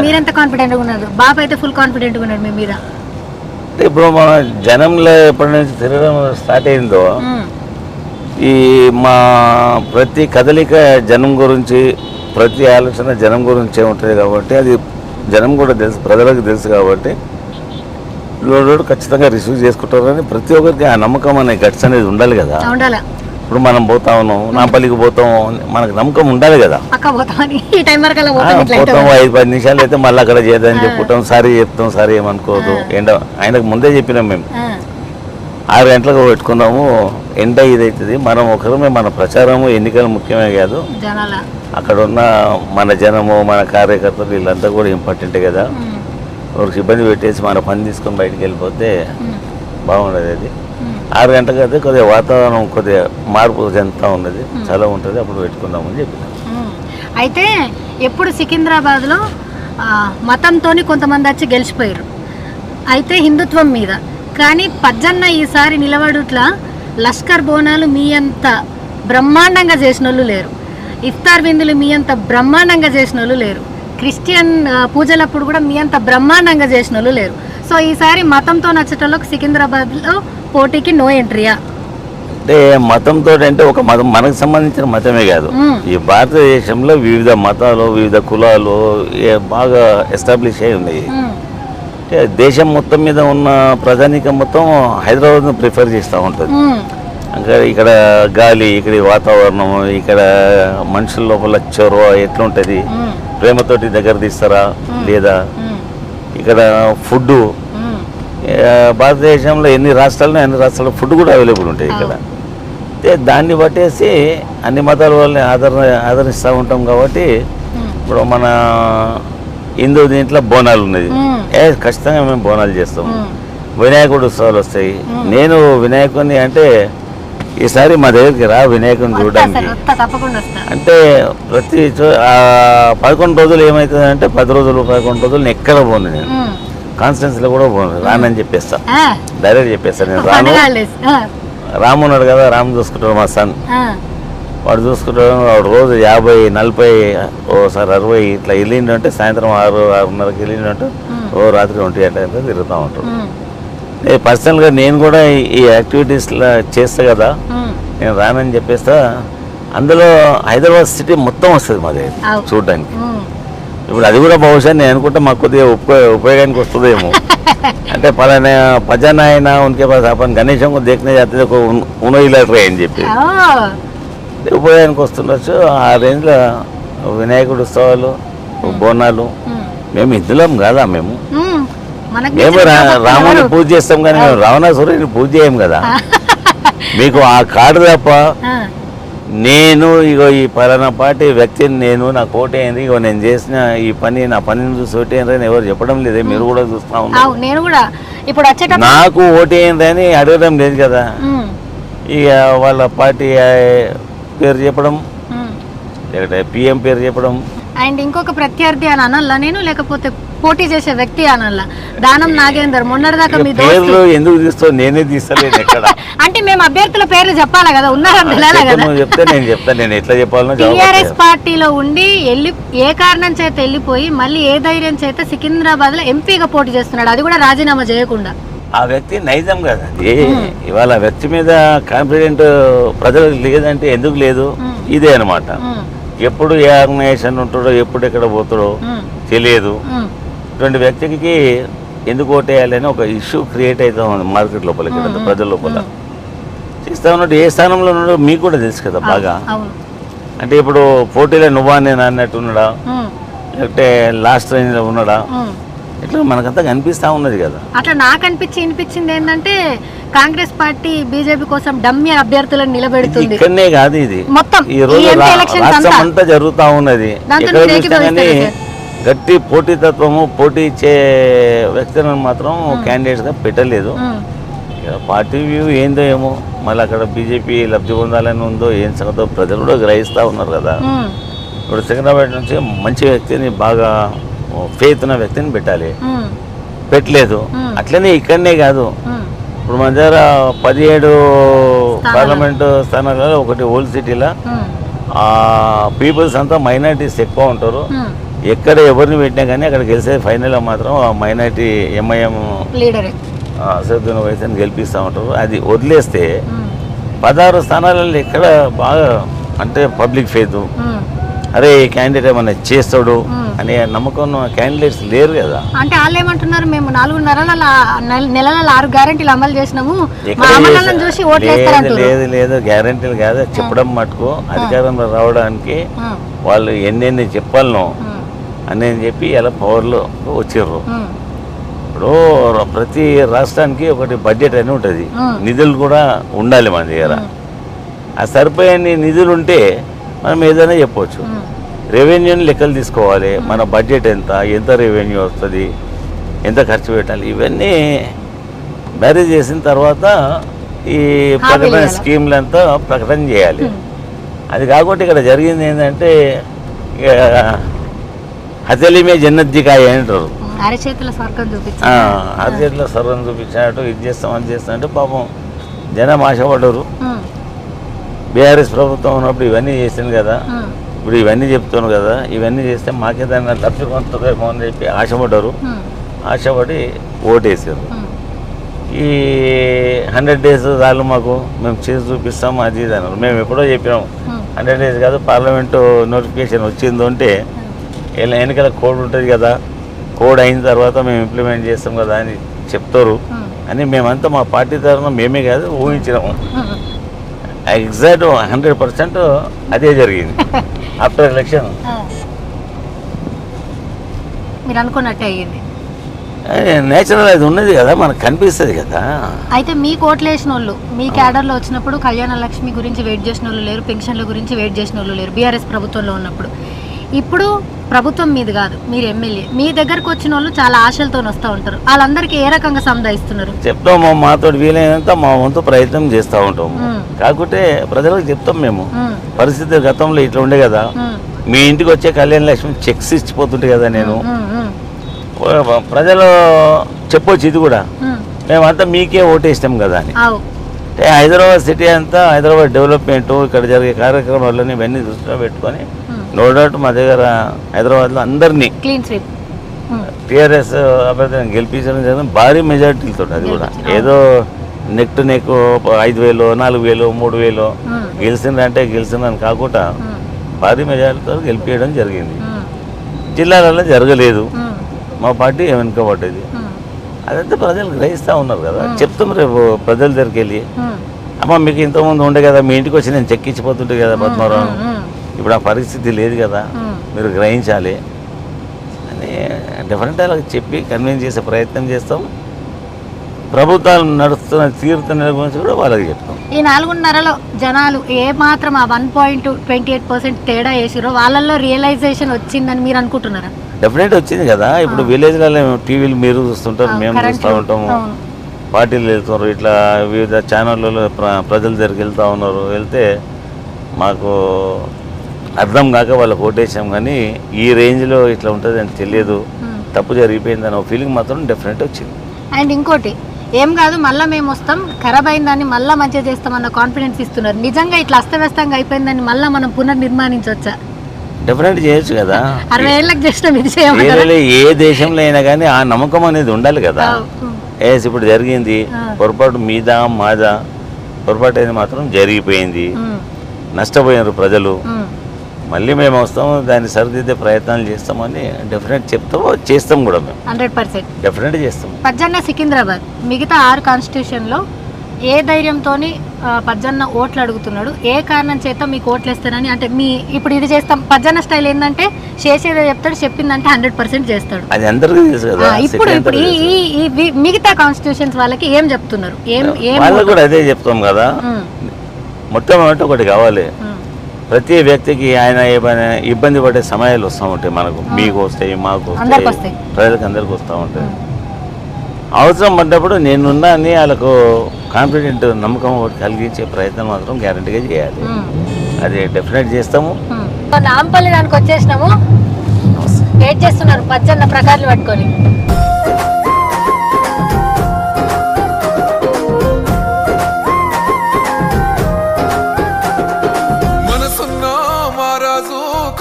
మీరెంత కాన్ఫిడెంట్గా ఉన్నారు? బాబు అయితే ఫుల్ కాన్ఫిడెంట్గా ఉన్నాడు మీ మీద. అంటే ఇప్పుడు మన జనంలో ఎప్పటి నుంచి తిరగడం స్టార్ట్ అయిందో, ఈ మా ప్రతి కదలిక జనం గురించి, ప్రతి ఆలోచన జనం గురించే ఉంటుంది కాబట్టి అది జనం కూడా తెలుసు, ప్రజలకు తెలుసు కాబట్టి లోడు ఖచ్చితంగా రిసీవ్ చేసుకుంటారని ప్రతి ఒక్కరికి ఆ నమ్మకం అనే గట్స్ అనేది ఉండాలి కదా. ఇప్పుడు మనం పోతాము, నాంపల్లికి పోతాము, మనకు నమ్మకం ఉండాలి కదా. పోతాము 5-10 నిమిషాలు అయితే మళ్ళీ అక్కడ చేద్దామని చెప్పుకుంటాం, సారీ చెప్తాం, సారీ ఏమనుకోదు. ఎండ ఆయనకు ముందే చెప్పినాం మేము, 6 గంటలకు పెట్టుకున్నాము, ఎండ ఇదవుతుంది. మనం ఒకరమే మన ప్రచారము ఎన్నికలు ముఖ్యమే కాదు, అక్కడ ఉన్న మన జనము, మన కార్యకర్తలు వీళ్ళంతా కూడా ఇంపార్టెంటే కదా. ఒకరికి ఇబ్బంది పెట్టేసి మన పని తీసుకొని బయటికి వెళ్ళిపోతే బాగుండదు. అది 6 గంటలకు అయితే కొద్దిగా వాతావరణం కొద్దిగా మార్పు చెందుతూ ఉన్నది, చాలా ఉంటుంది, అప్పుడు పెట్టుకుందామని చెప్పిన. అయితే ఎప్పుడు సికింద్రాబాద్లో మతంతో కొంతమంది వచ్చి గెలిచిపోయారు, అయితే హిందుత్వం మీద. కానీ పజ్జన్న ఈసారి నిలబడుట్లా లష్కర్ బోనాలు మీ అంత బ్రహ్మాండంగా చేసిన వాళ్ళు లేరు, ఇఫ్తార్ విందులు మీ అంత బ్రహ్మాండంగా చేసిన వాళ్ళు లేరు, క్రిస్టియన్ పూజలప్పుడు కూడా మీ అంత బ్రహ్మాండంగా చేసిన వాళ్ళు లేరు. సో ఈసారి మతంతో నచ్చటంలోకి సికింద్రాబాద్లో పోటీకి నో ఎంట్రీయా? అంటే మతంతో అంటే ఒక మతం మనకు సంబంధించిన మతమే కాదు, ఈ భారతదేశంలో వివిధ మతాలు వివిధ కులాలు బాగా ఎస్టాబ్లిష్ అయి ఉన్నాయి. అంటే దేశం మొత్తం మీద ఉన్న ప్రజానీకం మొత్తం హైదరాబాద్ను ప్రిఫర్ చేస్తూ ఉంటుంది. ఇంకా ఇక్కడ గాలి, ఇక్కడ వాతావరణం, ఇక్కడ మనుషుల లోపల చొరవ ఎట్లుంటుంది, ప్రేమతోటి దగ్గర తీస్తారా లేదా, ఇక్కడ ఫుడ్ భారతదేశంలో ఎన్ని రాష్ట్రాల్లో అన్ని రాష్ట్రాల్లో ఫుడ్ కూడా అవైలబుల్ ఉంటాయి ఇక్కడ. దాన్ని బట్టేసి అన్ని మతాల వాళ్ళని ఆదరిస్తూ ఉంటాం. కాబట్టి ఇప్పుడు మన హిందూ దీంట్లో బోనాలు ఉన్నది, ఖచ్చితంగా మేము బోనాలు చేస్తాం. వినాయకుడు ఉత్సవాలు వస్తాయి. నేను వినాయకుడిని అంటే ఈసారి మా దగ్గరికి రా వినాయకుడిని చూడడానికి. అంటే ప్రతి 11 రోజులు ఏమవుతుంది అంటే 10 రోజులు 11 రోజులు ఎక్కడ పోను, నేను కాన్స్టిట్యున్సీలో కూడా పోను, రానని చెప్పేస్తా, డైరెక్ట్ చెప్పేస్తా. నేను రాను, రాము ఉన్నాడు కదా, రాము చూసుకుంటాడు మా సన్, వాడు చూసుకుంటాడు. వాడు రోజు 50, 40, ఓసారి 60 ఇట్లా వెళ్ళిండంటే సాయంత్రం 6, 6:30కి వెళ్ళిండంటే ఓ రాత్రి 1 గంట తిరుగుతూ ఉంటాడు. పర్సనల్గా నేను కూడా ఈ యాక్టివిటీస్లో చేస్తా కదా, నేను రానని చెప్పేస్తా. అందులో హైదరాబాద్ సిటీ మొత్తం వస్తుంది మా దగ్గర చూడడానికి. ఇప్పుడు అది కూడా బహుశా నేను అనుకుంటా మాకు కొద్దిగా ఉపయోగానికి వస్తుందేమో. అంటే పలానా పజానా అయినా ఉనికి अपन గణేశం को देखने जाते थे उन्होंने लग रहे అని చెప్పి ఉపయోగానికి వస్తుండొచ్చు. ఆ రేంజ్లో వినాయకుడు ఉత్సవాలు, బోనాలు. మేము హిందువులం కాదా, మేము రాముని పూజ చేస్తాం కానీ మేము రావణాసురుడిని పూజ చేయం కదా. మీకు ఆ కార్డు తప్ప నేను ఇగో ఈ పలానా పార్టీ వ్యక్తిని నేను నాకు ఓటేయండి, ఇగో నేను చేసిన ఈ పని నా పనిని చూసి ఓటేయండి అని ఎవరు చెప్పడం లేదే. మీరు కూడా చూస్తా ఉన్నారు. నాకు ఓటేయండి అని అడగడం లేదు కదా. ఇక వాళ్ళ పార్టీ పేరు చెప్పడం, లేకపోతే పిఎం పేరు చెప్పడం. అండ్ ఇంకొక ప్రత్యర్థి అని అనల్లా నేను, లేకపోతే పోటీ చేసే వ్యక్తి అనల్లా. దానం నాగేందర్ మొన్నటిదాకా మీ పేర్లు ఎందుకు తీస్తావు? నేనే తీస్తలేదు ఎక్కడ. అంటే మేము అభ్యర్థుల పేర్లు చెప్పాలా కదా, ఉన్నారని తెలియాలి కదా. చెప్తే నేను చెప్తాను, నేను ఎట్లా చెప్పాలనో. టీఆర్ఎస్ పార్టీలో ఉండి ఏ కారణం చేత వెళ్ళిపోయి మళ్ళీ ఏ ధైర్యం చేత సికింద్రాబాద్ లో ఎంపీగా పోటీ చేస్తున్నాడు, అది కూడా రాజీనామా చేయకుండా. ఆ వ్యక్తి నైజం కదా. ఇవాళ వ్యక్తి మీద కాన్ఫిడెంట్ ప్రజలకు లేదంటే ఎందుకు లేదు, ఇదే అనమాట. ఎప్పుడు ఏ ఆర్గనైజేషన్ ఉంటాడో ఎప్పుడు ఎక్కడ పోతాడో తెలియదు. ఇటువంటి వ్యక్తికి ఎందుకు ఓటేయాలని ఒక ఇష్యూ క్రియేట్ అవుతా ఉంది మార్కెట్ లోపల, ఇక్కడ ప్రజల లోపల. చేస్తా ఉన్నట్టు ఏ స్థానంలో ఉన్నాడో మీకు కూడా తెలుసు కదా బాగా. అంటే ఇప్పుడు పోటీలో నువ్వా నేను అన్నట్టు ఉన్నాడా, లేకపోతే లాస్ట్ రేంజ్లో ఉన్నాడా, ఇట్లా మనకంతా కనిపిస్తా ఉన్నది కదా. అట్లా నాకు అనిపించింది ఏంటంటే కాంగ్రెస్ పార్టీ బీజేపీ కోసం డమ్మీ అభ్యర్థులను నిలబెడుతుంది. ఇక్కడనే కాదు, ఇది మొత్తం ఈ రోజు రాష్ట్రం అంతా జరుగుతా ఉన్నది. ఎక్కడ చూసినా కానీ గట్టి పోటీతత్వము, పోటీ ఇచ్చే వ్యక్తులను మాత్రం క్యాండిడేట్స్ గా పెట్టలేదు. పార్టీ వ్యూ ఏందో ఏమో, మళ్ళీ అక్కడ బీజేపీ లబ్ధి పొందాలని ఉందో ఏం సంగతో ప్రజలు కూడా గ్రహిస్తూ ఉన్నారు కదా. ఇప్పుడు సికింద్రాబాద్ నుంచి మంచి వ్యక్తిని, బాగా ఫెయిత్ ఉన్న వ్యక్తిని పెట్టాలి, పెట్టలేదు. అట్లనే ఇక్కడనే కాదు, ఇప్పుడు మన దగ్గర 17 పార్లమెంటు స్థానాలలో ఒకటి ఓల్డ్ సిటీలో పీపుల్స్ అంతా మైనారిటీస్ ఎక్కువ ఉంటారు. ఎక్కడ ఎవరిని పెట్టినా కానీ అక్కడ గెలిచే ఫైనల్ మాత్రం మైనారిటీ ఎంఐఎం అసదుద్దీన్ ఓవైసీని గెలిపిస్తూ ఉంటారు. అది వదిలేస్తే 16 స్థానాలలో ఎక్కడ బాగా అంటే పబ్లిక్ ఫెయిత్, అరే ఈ క్యాండిడేట్ ఏమన్నా చేస్తాడు అనే నమ్మకం క్యాండిడేట్స్ లేరు కదా. అంటే వాళ్ళు ఏమంటున్నారు, మేము 4 నెలల 6 గ్యారెంటీలు అమలు చేసినాము, లేదు గ్యారెంటీలు కాదు చెప్పడం మటుకు. అధికారంలో రావడానికి వాళ్ళు ఎన్నెన్ని చెప్పాలనో అని చెప్పి ఇలా పవర్లో వచ్చారు. ఇప్పుడు ప్రతి రాష్ట్రానికి ఒకటి బడ్జెట్ అని ఉంటుంది, నిధులు కూడా ఉండాలి మన దగ్గర. ఆ సరిపోయే నిధులు ఉంటే మనం ఏదైనా చెప్పవచ్చు. రెవెన్యూని లెక్కలు తీసుకోవాలి, మన బడ్జెట్ ఎంత రెవెన్యూ వస్తుంది, ఎంత ఖర్చు పెట్టాలి, ఇవన్నీ మ్యారేజ్ చేసిన తర్వాత ఈ ప్రకటన స్కీమ్లంతా ప్రకటన చేయాలి. అది కాకుండా ఇక్కడ జరిగింది ఏంటంటే హతలిమే జన్నద్దికాయ అంటారు. అరచేతుల స్వర్గం చూపించి అరచేతిలో సర్వం చూపించినట్టు ఇది చేస్తాం అది చేస్తాం అంటే పాపం జనం ఆశపడ్డరు. బీఆర్ఎస్ ప్రభుత్వం ఉన్నప్పుడు ఇవన్నీ చేసింది కదా, ఇప్పుడు ఇవన్నీ చెప్తాను కదా, ఇవన్నీ చేస్తే మాకే దాన్ని లబ్ధి పొందుతుందేమో అని చెప్పి ఆశపడ్డారు. ఆశపడి ఓటేసారు. ఈ 100 days చాలు మాకు, మేము చేసి చూపిస్తాం అది ఇది అన్నారు. మేము ఎప్పుడో చెప్పినాం 100 days కాదు, పార్లమెంటు నోటిఫికేషన్ వచ్చిందో అంటే ఎన్నికల కోడ్ ఉంటుంది కదా, కోడ్ అయిన తర్వాత మేము ఇంప్లిమెంట్ చేస్తాం కదా అని చెప్తారు అని మేమంతా మా పార్టీ తరఫున మేమే కాదు ఊహించినాము. ఎగ్జాక్ట్ 100% అదే జరిగింది. ఆఫ్టర్ ఎలక్షన్ మీరు అనుకున్నట్టే అయ్యింది. నేచురల్ అది ఉన్నది కదా, మనకు కనిపిస్తుంది కదా. అయితే మీకు ఓట్లు వేసిన వాళ్ళు మీ క్యాడర్లో వచ్చినప్పుడు కళ్యాణ లక్ష్మి గురించి వెయిట్ చేసిన వాళ్ళు లేరు, పెన్షన్ల గురించి వెయిట్ చేసిన వాళ్ళు లేరు బీఆర్ఎస్ ప్రభుత్వంలో ఉన్నప్పుడు. ఇప్పుడు ప్రభుత్వం మీది కాదు, మీరు ఎమ్మెల్యే, మీ దగ్గరకు వచ్చిన వాళ్ళు చాలా ఆశలతో వస్తూ ఉంటారు. వాళ్ళందరికీ ఏ రకంగా సముదాయిస్తున్నారు? చెప్తాము, మాతో వీలైనంత మా వంతు ప్రయత్నం చేస్తూ ఉంటాము. కాకుంటే ప్రజలకు చెప్తాం మేము, పరిస్థితి గతంలో ఇట్లా ఉండే కదా, మీ ఇంటికి వచ్చే కళ్యాణ లక్ష్మి చెక్స్ ఇచ్చిపోతుంటే కదా, నేను ప్రజలు చెప్పొచ్చు ఇది కూడా, మేమంతా మీకే ఓటేస్తాం కదా అని. అంటే హైదరాబాద్ సిటీ అంతా హైదరాబాద్ డెవలప్మెంట్, ఇక్కడ జరిగే కార్యక్రమాలని ఇవన్నీ దృష్టిలో పెట్టుకొని నో డౌట్ మా దగ్గర హైదరాబాద్లో అందరినీ టీఆర్ఎస్ అభ్యర్థిని గెలిపించడం జరిగింది భారీ మెజారిటీలతో. అది కూడా ఏదో నెక్ టు నెక్ 5,000, 4,000, 3,000 గెలిచిందంటే గెలిచిందని కాకుండా భారీ మెజారిటీతో గెలిపించడం జరిగింది. జిల్లాలలో జరగలేదు, మా పార్టీ వెనుకబడ్డది. అదంతా ప్రజలు గ్రహిస్తూ ఉన్నారు కదా. చెప్తాం రేపు ప్రజల దగ్గరికి వెళ్ళి, అమ్మ మీకు ఇంతకుముందు ఉండే కదా, మీ ఇంటికి వచ్చి నేను చెక్కించిపోతుంటే కదా పద్మారావు, ఇప్పుడు ఆ పరిస్థితి లేదు కదా, మీరు గ్రహించాలి అని డిఫరెంట్ అలా చెప్పి కన్విన్స్ చేసే ప్రయత్నం చేస్తాం. ప్రభుత్వాలు నడుస్తున్న తీరుతున్న గురించి కూడా వాళ్ళకి చెప్తాం. ఈ 4.5 జనాలు ఏ మాత్రం ఆ 1.28% తేడా వేసిరో వాళ్ళల్లో రియలైజేషన్ వచ్చిందని మీరు అనుకుంటున్నారా? డెఫినెట్ వచ్చింది కదా. ఇప్పుడు విలేజ్లలో టీవీలు మీరు చూస్తుంటారు, మేము చూస్తూ ఉంటాము, పార్టీలు వెళ్తున్నారు, ఇట్లా వివిధ ఛానళ్ళలో ప్రజల దగ్గరికి వెళ్తూ ఉన్నారు. వెళ్తే మాకు అర్థం కాక వాళ్ళకి ఓటేసాం, కానీ ఈ రేంజ్లో ఇట్లా ఉంటుంది అని తెలియదు, తప్పు జరిగిపోయిందని ఒక ఫీలింగ్ మాత్రం డెఫినెట్ వచ్చింది. అండ్ ఇంకోటి ఏం కాదు, మళ్ళీ మేము వస్తాం, ఖరాబ్ అయిందని మళ్ళీ మంచిగా చేస్తామన్న కాన్ఫిడెన్స్ ఇస్తున్నారు. నిజంగా ఇట్లా అస్తవ్యస్తంగా అయిపోయిందని మళ్ళీ మనం పునర్నిర్మాణించవచ్చా? డెఫినెట్ చేయొచ్చు కదా. 60 ఏళ్ళకి చేసినాం, ఇది చేయమంటారా? ఏ దేశంలో అయినా కానీ ఆ నమ్మకం అనేది ఉండాలి కదా. ఇప్పుడు జరిగింది పొరపాటు మీద మాదా, పొరపాటు అనేది మాత్రం జరిగిపోయింది, నష్టపోయినారు ప్రజలు, మళ్ళీ మేము వస్తాము, దాన్ని సరిదిద్దే ప్రయత్నాలు చేస్తామని డెఫినెట్ చెప్తాము, చేస్తాం కూడా మేము 100% డెఫినెట్ చేస్తాం. పజ్జన్న సికింద్రాబాద్ మిగతా 6 కాన్స్టిట్యూషన్లో ఏ ధైర్యంతోని పజ్జన్న ఓట్లు అడుగుతున్నాడు, ఏ కారణం చేత మీకు ఓట్లు వేస్తారని? అంటే మీ ఇప్పుడు ఇది చేస్తాం, పజ్జన్న స్టైల్ ఏంటంటే చేసేదో చెప్తాడు, చెప్పిందంటే 100% చేస్తాడు, అది అందరికీ తెలుసు కదా. ఇప్పుడు ఈ మిగతా కాన్స్టిట్యూషన్స్ వాళ్ళకి ఏం చెప్తున్నారు? వాళ్ళకి కూడా అదే చెప్తాం కదా. మొట్టమొదటి ఒకటి కావాలి, ప్రతి వ్యక్తికి ఆయన ఏమైనా ఇబ్బంది పడే సమయాలు వస్తూ ఉంటాయి, మనకు మీకు వస్తాయి, మాకు వస్తాయి, ప్రజలకు అందరికి వస్తూ ఉంటాయి. అవసరం పడ్డప్పుడు నేనున్నా అని వాళ్ళకు కాన్ఫిడెంట్ నమ్మకం కలిగించే ప్రయత్నం మాత్రం గ్యారంటీగా చేయాలి, అది డెఫినెట్ చేస్తాము. నాంపల్లి దానికి వచ్చేసినాము, వెయిట్ చేస్తున్నారు పజ్జన్న ప్రకారాలు పట్టుకొని.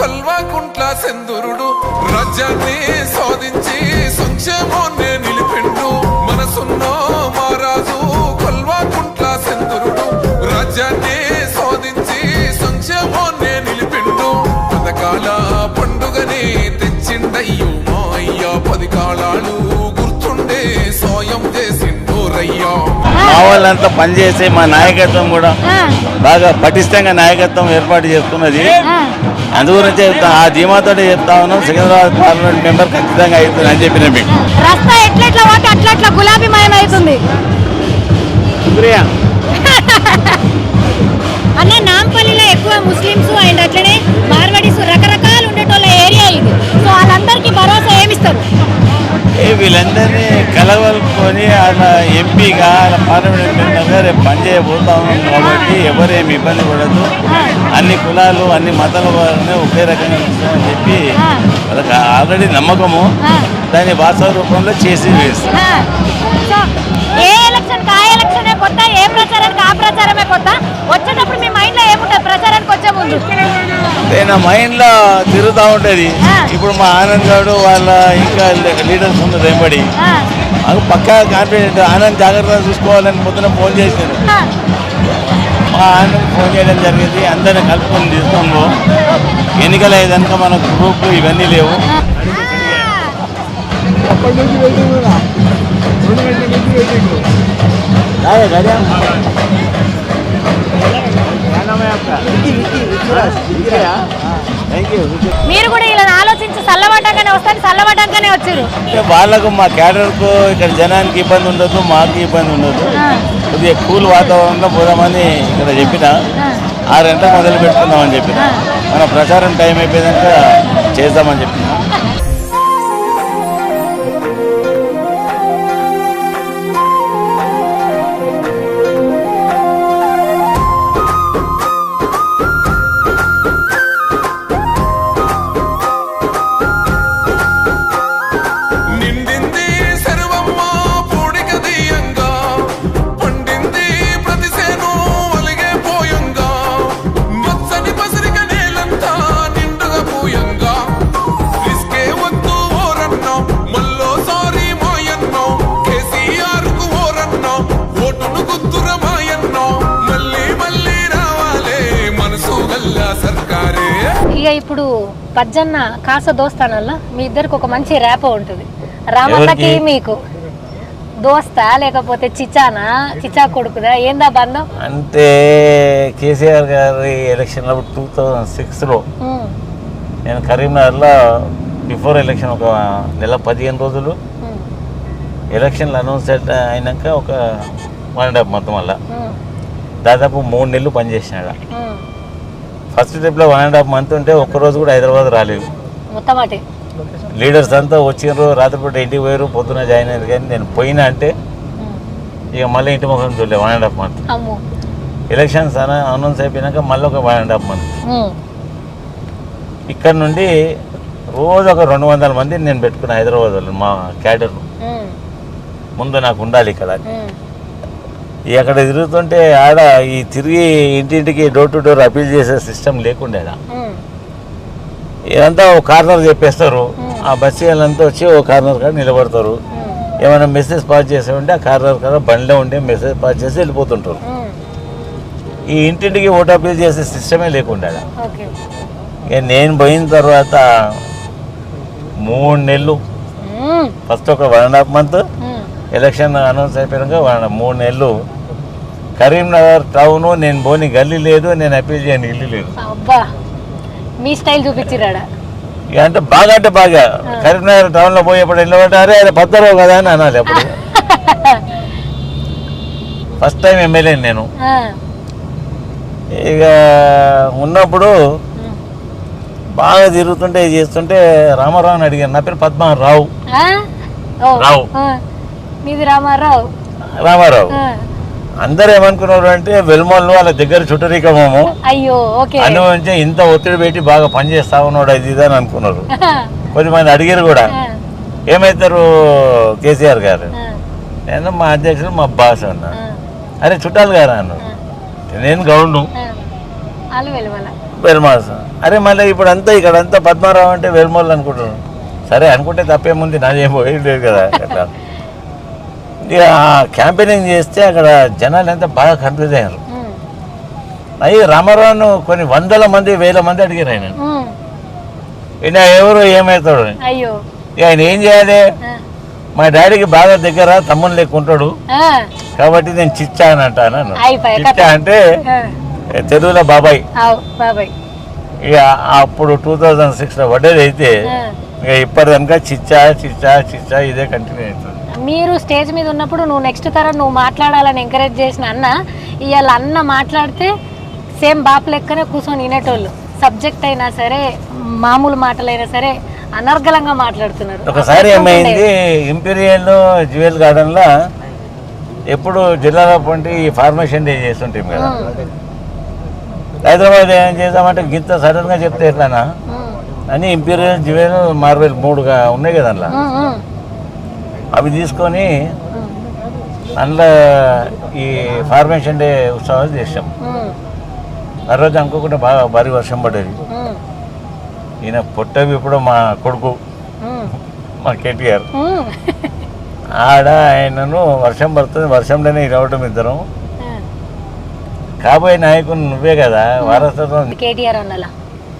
కల్వాకుంట్ల సెందురుడు రాజ్యాన్ని సాధించి సంక్షేమాన్ని నిలిపిండు. మనసున్న మహారాజు కల్వాకుంట్ల సెందురుడు రాజ్యాన్ని సాధించి సంక్షేమాన్ని నిలిపిండు. పథకాల పండుగని తెచ్చిండయ్యో మా అయ్యా, 10 కాలాలు గుర్తుండే సాయం చేసిండు రయ్యా. మా వాళ్ళంతా పనిచేసే మా నాయకత్వం కూడా బాగా పటిష్టంగా నాయకత్వం ఏర్పాటు చేసుకున్నది. అందు గురించి ఆ ధీమాతో చెప్తా ఉన్నాం, సికింద్రాబాద్ పార్లమెంట్ మెంబర్ ఖచ్చితంగా అవుతుంది అని చెప్పిన మీకు. రస్తా ఎట్లెట్లా పోతే అట్లట్లా గులాబీమయం అవుతుంది అన్న. నాంపల్లిలో ఎక్కువ ముస్లిమ్స్ అండ్ అట్లనే మార్వాడీస్ రకరకాలు ఉండేటోళ్ళ ఏరియా ఇది. సో వాళ్ళందరికీ భరోసా ఏమిస్తారు? వీళ్ళందరినీ కళ కలవలుకొని అలా ఎంపీగా అలా పార్లమెంట్ మెంబర్గా రేపు పనిచేయబోతాం కాబట్టి ఎవరేమి ఇబ్బంది పడద్దు, అన్ని కులాలు అన్ని మతాల వారిని ఒకే రకంగా ఉంటుందని చెప్పి వాళ్ళకి ఆల్రెడీ నమ్మకము, దాన్ని వాస్తవ రూపంలో చేసి వేస్తాం. సో ఏ ఎలక్షన్ ఆ ఎలక్షనే కొత్త, ఏ ప్రచారానికి ఆ ప్రచారమే కొత్త. వచ్చేటప్పుడు మీ మైండ్లో ఏముంటుంది ప్రచారానికి వచ్చే ముందు? నా మైండ్లో తిరుగుతూ ఉంటుంది. ఇప్పుడు మా ఆనంద్ గారు వాళ్ళ ఇంకా లీడర్స్ ఉన్నారు వెంబడి, మాకు పక్కా కాన్ఫిడెంట్. ఆనంద్ జాగ్రత్తగా చూసుకోవాలని పొద్దున ఫోన్ చేశారు. మా ఆనంద్ ఫోన్ చేయడం జరిగింది. అందరిని కలుపుకొని తీసుకోము. ఎన్నికలు అయ్యేదాక మన గ్రూప్లు ఇవన్నీ లేవు. మీరు కూడా ఇలా ఆలోచించి చల్లబడ్డాకనే వస్తాను, చల్లబడ్డాకనే వచ్చారు. వాళ్ళకు మా క్యాడర్కు ఇక్కడ జనానికి ఇబ్బంది ఉండదు, మాకు ఇబ్బంది ఉండదు. కొద్దిగా కూల్ వాతావరణంలో పోదామని ఇక్కడ చెప్పిన 6 గంటలకు మొదలు పెట్టుకుందామని చెప్పిన. మన ప్రచారం టైం అయిపోయాక చేద్దామని చెప్పిన. నిండింది సర్వమ్మ పూడిక దీయంగా, పండింది ప్రతిసేను ఒలిగే పోయంగా, మచ్చని పసిరిక నేలంతా నిండుగా పూయంగా, రిస్కే వద్దు ఓరన్నో మళ్ళోసారి మాయన్నో, కేసీఆర్కు ఓరన్నో ఓటును గుర్తుర మాయన్నో, మళ్ళీ మళ్ళీ రావాలే మనసు గల్లా సర్కారే. ఇక ఇప్పుడు పజ్జన్న కాస దోస్తానల్లా మీ ఇద్దరికి ఒక మంచి ర్యాప్ ఉంటుంది. రామన్నకి మీకు దోస్తా లేకపోతే చిచానా, చిచా కొడుకుదా, ఏందా బంధం? అంటే కేసీఆర్ గారి ఎలక్షన్ 2006లో నేను కరీంనగర్లో బిఫోర్ ఎలక్షన్ ఒక నెల 15 రోజులు ఎలక్షన్లు అనౌన్స్ అయినాక ఒక 1.5 month వల్ల దాదాపు 3 నెలలు పనిచేసినాడు. ఫస్ట్ ట్రిప్లో 1.5 month ఉంటే ఒక్కరోజు కూడా హైదరాబాద్ రాలేదు. మొత్తం అటే లీడర్స్ అంతా వచ్చినారు, రాత్రిపూట ఇంటికి పోయారు, పొద్దున జాయిన్ అయింది. కానీ నేను పోయినా అంటే ఇక మళ్ళీ ఇంటి ముఖం చూడలేదు 1.5 month. ఎలక్షన్స్ అనౌన్స్ అయిపోయినాక మళ్ళీ ఒక 1.5 month. ఇక్కడ నుండి రోజు ఒక 200 మందిని నేను పెట్టుకున్నా హైదరాబాద్ వాళ్ళు, మా క్యాడర్. ముందు నాకు ఉండాలి ఇక్కడ. అక్కడ తిరుగుతుంటే ఆడ ఈ తిరిగి ఇంటింటికి డోర్ టు డోర్ అపీల్ చేసే సిస్టమ్ లేకుండే. ఇదంతా ఒక కార్నర్ చెప్పేస్తారు, ఆ బస్సు వాళ్ళంతా వచ్చి ఒక కార్నర్ కాడ నిలబడతారు. ఏమైనా మెసేజ్ పాస్ చేసే ఉంటే ఆ కార్నర్ కాడ బండిలో ఉండే మెసేజ్ పాస్ చేసి వెళ్ళిపోతుంటారు. ఈ ఇంటింటికి ఓటు అపీల్ చేసే సిస్టమే లేకుండా. ఇక నేను పోయిన తర్వాత 3 నెలలు, ఫస్ట్ ఒక 1.5 month, ఎలక్షన్ అనౌన్స్ అయిపోయాక 3 నెలలు కరీంనగర్ టౌన్ నేను పోని గల్లీ లేదు, నేను అపీల్ చేయని ఇల్లు లేదు. మీ స్టైల్ చూపించిరాడా? ఇక అంటే బాగా కరీంనగర్ టౌన్లో పోయేప్పుడు వెళ్ళబడ్డారే అదే పద్దరావు కదా అని అనాలి. అప్పుడు ఫస్ట్ టైం ఎమ్మెల్యే నేను. ఇక ఉన్నప్పుడు బాగా తిరుగుతుంటే చేస్తుంటే రామారావుని అడిగాను. నా పేరు పద్మారావు. రావు మీది రామారావు. అందరూ ఏమనుకున్నారు అంటే వెల్మోళ్ళు వాళ్ళ దగ్గర చుట్టరికమేమో, అయ్యో అనుభవించి ఇంత ఒత్తిడి పెట్టి బాగా పనిచేస్తా ఉన్నాడు అది ఇది అని అనుకున్నారు. కొద్దిమంది అడిగారు కూడా, ఏమవుతారు కేసీఆర్ గారు? నేను మా అధ్యక్షుడు మా బాస్ అన్నా. అరే చుట్టాలు గారా అన్నారు. నేను గౌండు వెల్మాస్. అరే మళ్ళీ ఇప్పుడు అంతా ఇక్కడ అంతా పద్మారావు అంటే వెల్మోళ్ళు అనుకుంటున్నాను. సరే అనుకుంటే తప్పేముంది, నాదేం పోయేది లేదు కదా. అట్లా ఇక క్యాంపెయినింగ్ చేస్తే అక్కడ జనాలు ఎంత బాగా కన్ఫ్యూజ్ అయ్యారు. అయ్యి రామారావును కొన్ని 100 మంది 1000 మంది అడిగారు ఆయన. ఈయన ఎవరు ఏమవుతాడు, ఆయన ఏం చేయాలి? మా డాడీకి బాగా దగ్గర తమ్ముని లేకుంటాడు కాబట్టి నేను చిచ్చా అని అంటాను. చిచ్చా అంటే తెలుగులో బాబాయ్. ఇక అప్పుడు 2006లో పడ్డది. అయితే ఇక ఇప్పటిదాకా చిచ్చా ఇదే కంటిన్యూ అవుతుంది. మీరు స్టేజ్ మీద ఉన్నప్పుడు నువ్వు నెక్స్ట్ తరం నువ్వు మాట్లాడాలని ఎంకరేజ్ చేసిన అన్న, ఇవాళ అన్న మాట్లాడితే సేమ్ బాపు లెక్కనే కూర్చొని వినేటోళ్ళు. సబ్జెక్ట్ అయినా సరే, మామూలు మాటలైనా సరే అనర్గళంగా మాట్లాడుతున్నారు. ఒకసారి ఏమైంది, ఇంపీరియల్ జ్యువెల్ గార్డెన్లో ఎప్పుడు జిల్లాలో పంటి ఈ ఫార్మేషన్ డే చేస్తుంటాం కదా. హైదరాబాద్ ఏం చేద్దామంటే గింత సడన్గా చెప్తే ఎట్లానా అని ఇంపీరియల్ జ్యువెల్ మార్వెల్ 3గా ఉన్నాయి కదా అందులో. అవి తీసుకొని అందులో ఈ ఫార్మేషన్ డే ఉత్సవాలు చేసాం. ఆ రోజు అనుకోకుండా బాగా భారీ వర్షం పడ్డది. ఈయన పొట్టవి ఇప్పుడు మా కొడుకు మా కేటీఆర్ ఆడ ఆయనను వర్షం పడుతుంది, వర్షంలోనే ఇరవటం ఇద్దరం. కాబోయే నాయకుడు నువ్వే కదా, వారసత్వం కేటీఆర్ అన్నలా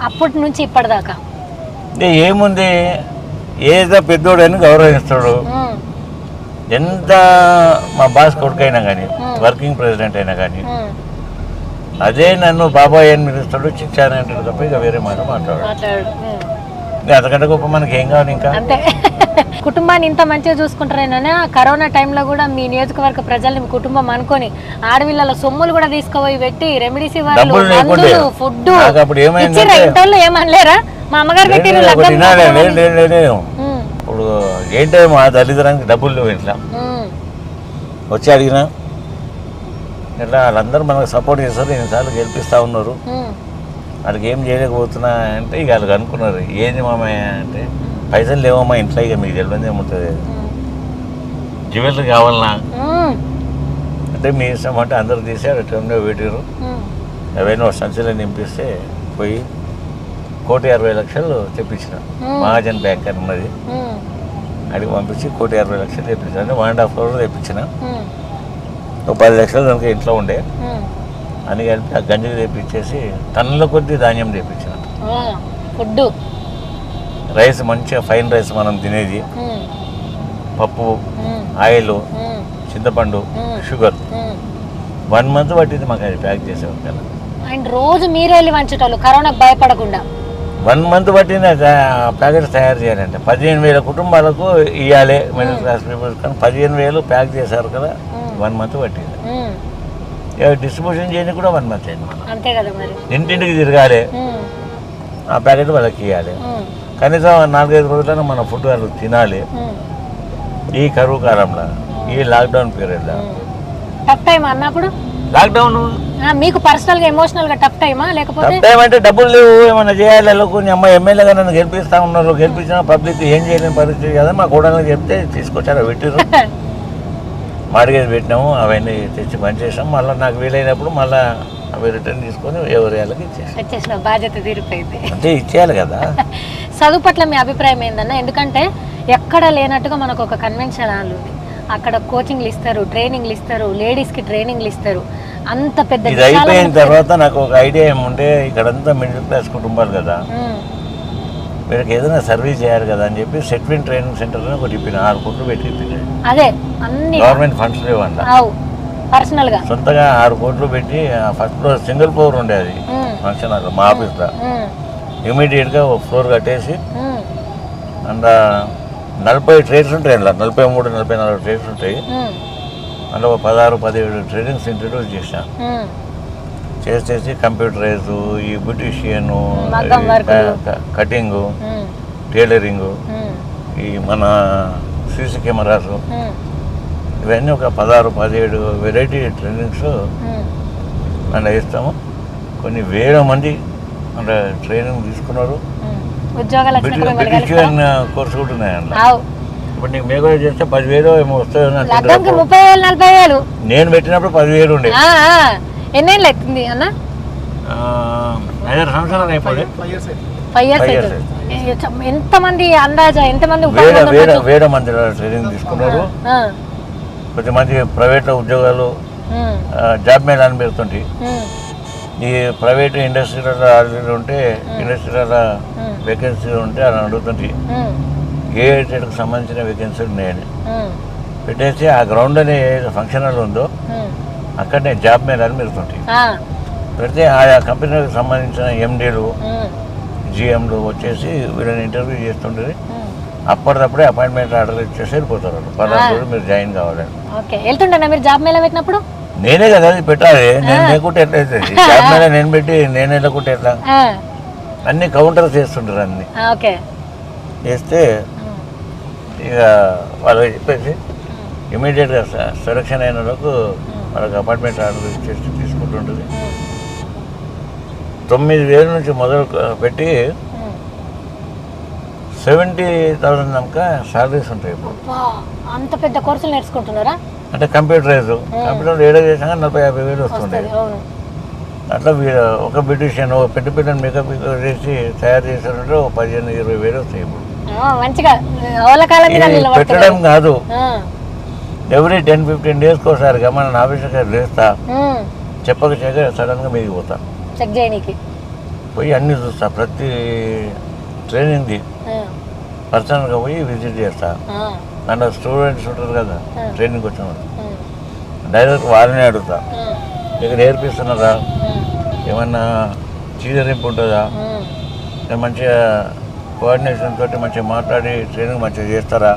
అప్పటి నుంచి ఇప్పటిదాకా ఏముంది, ఏదో పెద్దోడని గౌరవిస్తాడు. ఎంత మా బాస్ కొడుకు అయినా కానీ, వర్కింగ్ ప్రెసిడెంట్ అయినా కానీ అదే నన్ను బాబాయ్ అని పిలుస్తాడు, చిచ్చాని అంటాడు తప్ప ఇక వేరే మాట మాట్లాడు. అంతకంటే గొప్ప మనకి ఏం కావాలి ఇంకా. అంతే. కుటుంబాన్ని ఇంత మంచిగా చూసుకుంటారేనా? కరోనా టైంలో కూడా మీ నియోజకవర్గ ప్రజల్ని మీ కుటుంబం అనుకొని ఆడవిళ్ళ సొమ్ములు కూడా తీసుకుపోయి పెట్టి రెమెడీస్ ఇవ్వాలి, ఫుడ్ ఇంట్లో ఏమనలేరా? మా అమ్మగారు పెట్టిన ఇప్పుడు ఏంటో మా దళితురానికి డబ్బులు లేవు ఇంట్లో. వచ్చి అడిగినా ఇట్లా వాళ్ళందరూ మనకు సపోర్ట్ చేస్తారు, ఎన్నిసార్లు గెలిపిస్తూ ఉన్నారు, వాళ్ళకి ఏం చేయలేకపోతున్నా అంటే ఇక వాళ్ళకి అనుకున్నారు ఏంది మామయ్య అంటే పైసలు లేవమ్మా ఇంట్లో, ఇక మీకు తెలియదు ఏముంటుంది, జ్యువెలరీ కావాలన్నా అంటే మీ ఇష్టం అంటే అందరూ తీసి టైంలో పెట్టారు. అవన్నీ ఒక సంచులో నింపిస్తే పోయి 1,60,00,000 తెప్పించిన. మహాజన్ బ్యాంక్ అని ఉన్నది, అడిగి పంపించి 1,60,00,000 తెప్పించిన. అంటే 1.5 crore తెప్పించిన. ఒక 10 లక్షలు దానికి ఇంట్లో ఉండే అని కలిపి ఆ గంజి తెప్పించేసి టన్నుల కొద్ది ధాన్యం తెప్పించిన. ఫుడ్ రైస్ మంచిగా ఫైన్ రైస్ మనం తినేది, పప్పు, ఆయిల్, చింతపండు, షుగర్ 1 month పట్టింది మాకు అది ప్యాక్ చేసేవారు కదా. అండ్ రోజు మీరే వెళ్ళి వంచేటోళ్ళు కరోనాకు భయపడకుండా. 1 month పట్టింది ప్యాకెట్స్ తయారు చేయాలంటే 15,000 కుటుంబాలకు ఇవ్వాలి మిడిల్ క్లాస్ పీపుల్స్. కానీ 15,000 ప్యాక్ చేశారు కదా, 1 month పట్టింది. డిస్ట్రిబ్యూషన్ చేయడానికి కూడా 1 month అయింది. మనం అంతే కదా మరి, ఇంటింటికి తిరగాలి, ఆ ప్యాకెట్ వాళ్ళకి ఇవ్వాలి. కనీసం 4-5 రోజులను మన ఫుడ్ వాళ్ళు తినాలి. ఈ కరువు కాలంలో, ఈ లాక్డౌన్ పీరియడ్లో. టఫ్ టైం అన్నప్పుడు లాక్డౌన్ మీకు పర్సనల్ గా ఎమోషనల్ గా టఫ్ టైమా? లేకపోతే టఫ్ టైం అంటే డబ్బులు లేవు, ఏమన్నా చేయాలి. అమ్మ ఎమ్మెల్యేగా నన్ను గెలిపిస్తా ఉన్నారు, గెలిపించిన పబ్లిక్ ఏం చేయలేని పరిస్థితి కదా. మా కూడలకు చెప్తే తీసుకొచ్చారు, పెట్టిరు, మార్గేజ్ పెట్టినాము, అవన్నీ తెచ్చి పనిచేసాం. మళ్ళీ నాకు వీలైనప్పుడు మళ్ళీ అవి రిటర్న్ తీసుకొని ఎవరి వాళ్ళకి ఇచ్చేసిన బాధ్యత తీరిపోయింది. అంటే ఇచ్చేయాలి కదా. చదువు పట్ల మీ అభిప్రాయం ఏందన్నా? ఎందుకంటే ఎక్కడ లేనట్టుగా మనకు ఒక కన్వెన్షన్ హాల్ ఉంది, అక్కడ కోచింగ్లు ఇస్తారు, ట్రైనింగ్లు ఇస్తారు, లేడీస్కి ట్రైనింగ్లు ఇస్తారు. అంత పెద్ద ఇది అయిపోయిన తర్వాత నాకు ఒక ఐడియా ఏముంటే, ఇక్కడంతా మిడిల్ క్లాస్ కుటుంబాలు కదా, వీళ్ళకి ఏదైనా సర్వీస్ చేయాలి కదా అని చెప్పి సెట్విన్ ట్రైనింగ్ సెంటర్ ఒకటి ఇప్పిన 6 కోట్లు పెట్టి అదే అన్ని గవర్నమెంట్ ఫండ్స్ లేవంట, పర్సనల్ గా సొంతగా 6 కోట్లు పెట్టి ఫస్ట్ ఫ్లోర్ సింగిల్ ఫ్లోర్ ఉండే అది ఫంక్షన్ హాల్ మా ఆఫీస్లో. ఇమీడియట్గా ఒక ఫ్లోర్ కట్టేసి అందులో 40 ట్రేడ్స్ ఉంటాయి, అందులో 43-44 ట్రేడ్స్ ఉంటాయి. అందులో 16-17 ట్రేడింగ్స్ ఇంట్రడ్యూస్ చేశాను. చేసేసి కంప్యూటరైజ్, ఈ బ్యూటిషియన్, కటింగు, టైలరింగు, ఈ మన సీసీ కెమెరాస్, ఇవన్నీ ఒక 16-17 వెరైటీ ట్రైనింగ్స్ అందులో ఇస్తాము. కొన్ని వేల మంది అంటే ట్రైనింగ్ తీసుకున్నారు. బ్యూటిషియన్ కోర్సు కూడా ఉన్నాయి అందులో. ఇప్పుడు నీకు మేకో చేస్తే 10,000 ఏమో వస్తాయి. నేను పెట్టినప్పుడు 10,000 ఉండే. ఎన్నేళ్ళు అవుతుంది అన్న? 5 సంవత్సరాలు అయిపోయి. 5 years. ఎంతమంది అందాజా ఎంతమంది వేల మంది ట్రైనింగ్ తీసుకున్నారు. కొంతమంది ప్రైవేట్లో ఉద్యోగాలు జాబ్ మేళ అని పెడుతుంటాయి. ఈ ప్రైవేట్ ఇండస్ట్రీలలో ఆల్రెడీ ఉంటే ఇండస్ట్రీలలో వేకెన్సీలు ఉంటే అని అడుగుతుంటాయి. ఏఐటీకి సంబంధించిన వేకెన్సీలు ఉన్నాయని పెట్టేసి ఆ గ్రౌండ్ అనే ఫంక్షన్ హాల్ ఉందో అక్కడనే జాబ్ మేళాలు పెడుతుంటాయి. పెడితే ఆయా కంపెనీలకు సంబంధించిన ఎండీలు, జిఎంలు వచ్చేసి వీళ్ళని ఇంటర్వ్యూ చేస్తుంటుంది. అప్పటిదప్పుడే అపాయింట్మెంట్ ఆర్డర్ ఇచ్చేసి వెళ్ళిపోతారు. 15 రోజులు మీరు జాయిన్ కావాలని. వెళ్తుంటా మీరు జాబ్ మేళా పెట్టినప్పుడు? నేనే కదా అది పెట్టాలి, నేను లేకుంటే ఎట్లా అవుతుంది? జాబ్ మేళా నేను పెట్టి నేను వెళ్ళకుంటే ఎట్లా? అన్ని కౌంటర్స్ చేస్తుంటారు అన్ని. చేస్తే ఇక వాళ్ళకి చెప్పేసి ఇమీడియట్గా సెలక్షన్ అయిన వాళ్ళకు వాళ్ళకి అపార్ట్మెంట్ ఆర్డర్ ఇచ్చేసి తీసుకుంటుంటుంది. 9,000 నుంచి మొదలు పెట్టి 70,000 దాకా శాలరీస్ ఉంటాయి ఇప్పుడు. అంత పెద్ద కోర్సులు నేర్చుకుంటున్నారా? అంటే కంప్యూటరైజ్ కంప్యూటర్ ఏడా చేసినా 40,000-50,000 వస్తుండే. అట్లా ఒక బ్యూటిషియన్ పెద్ద మేకప్ చేసి తయారు చేశారంటే 15,000-20,000 వస్తాయి ఇప్పుడు. మంచిగా పెట్టడం కాదు, ఎవ్రీ 10-15 డేస్కి ఒకసారి మన ఆఫీసర్ లేస్తా చెప్పక సడన్గా మీదికి పోతా, చెక్ చేయడానికి పోయి అన్నీ చూస్తా, ప్రతి ట్రైనింగ్ది పర్సనల్గా పోయి విజిట్ చేస్తా. దాంట్లో స్టూడెంట్స్ ఉంటారు కదా ట్రైనింగ్కి వచ్చిన వాళ్ళు, డైరెక్ట్ వాళ్ళని అడుగుతా, ఇక్కడ నేర్పిస్తున్నారా, ఏమన్నా చీదరింపు ఉంటుందా, మంచిగా కోఆర్డినేషన్ తోటి మంచిగా మాట్లాడి ట్రైనింగ్ మంచిగా చేస్తారా,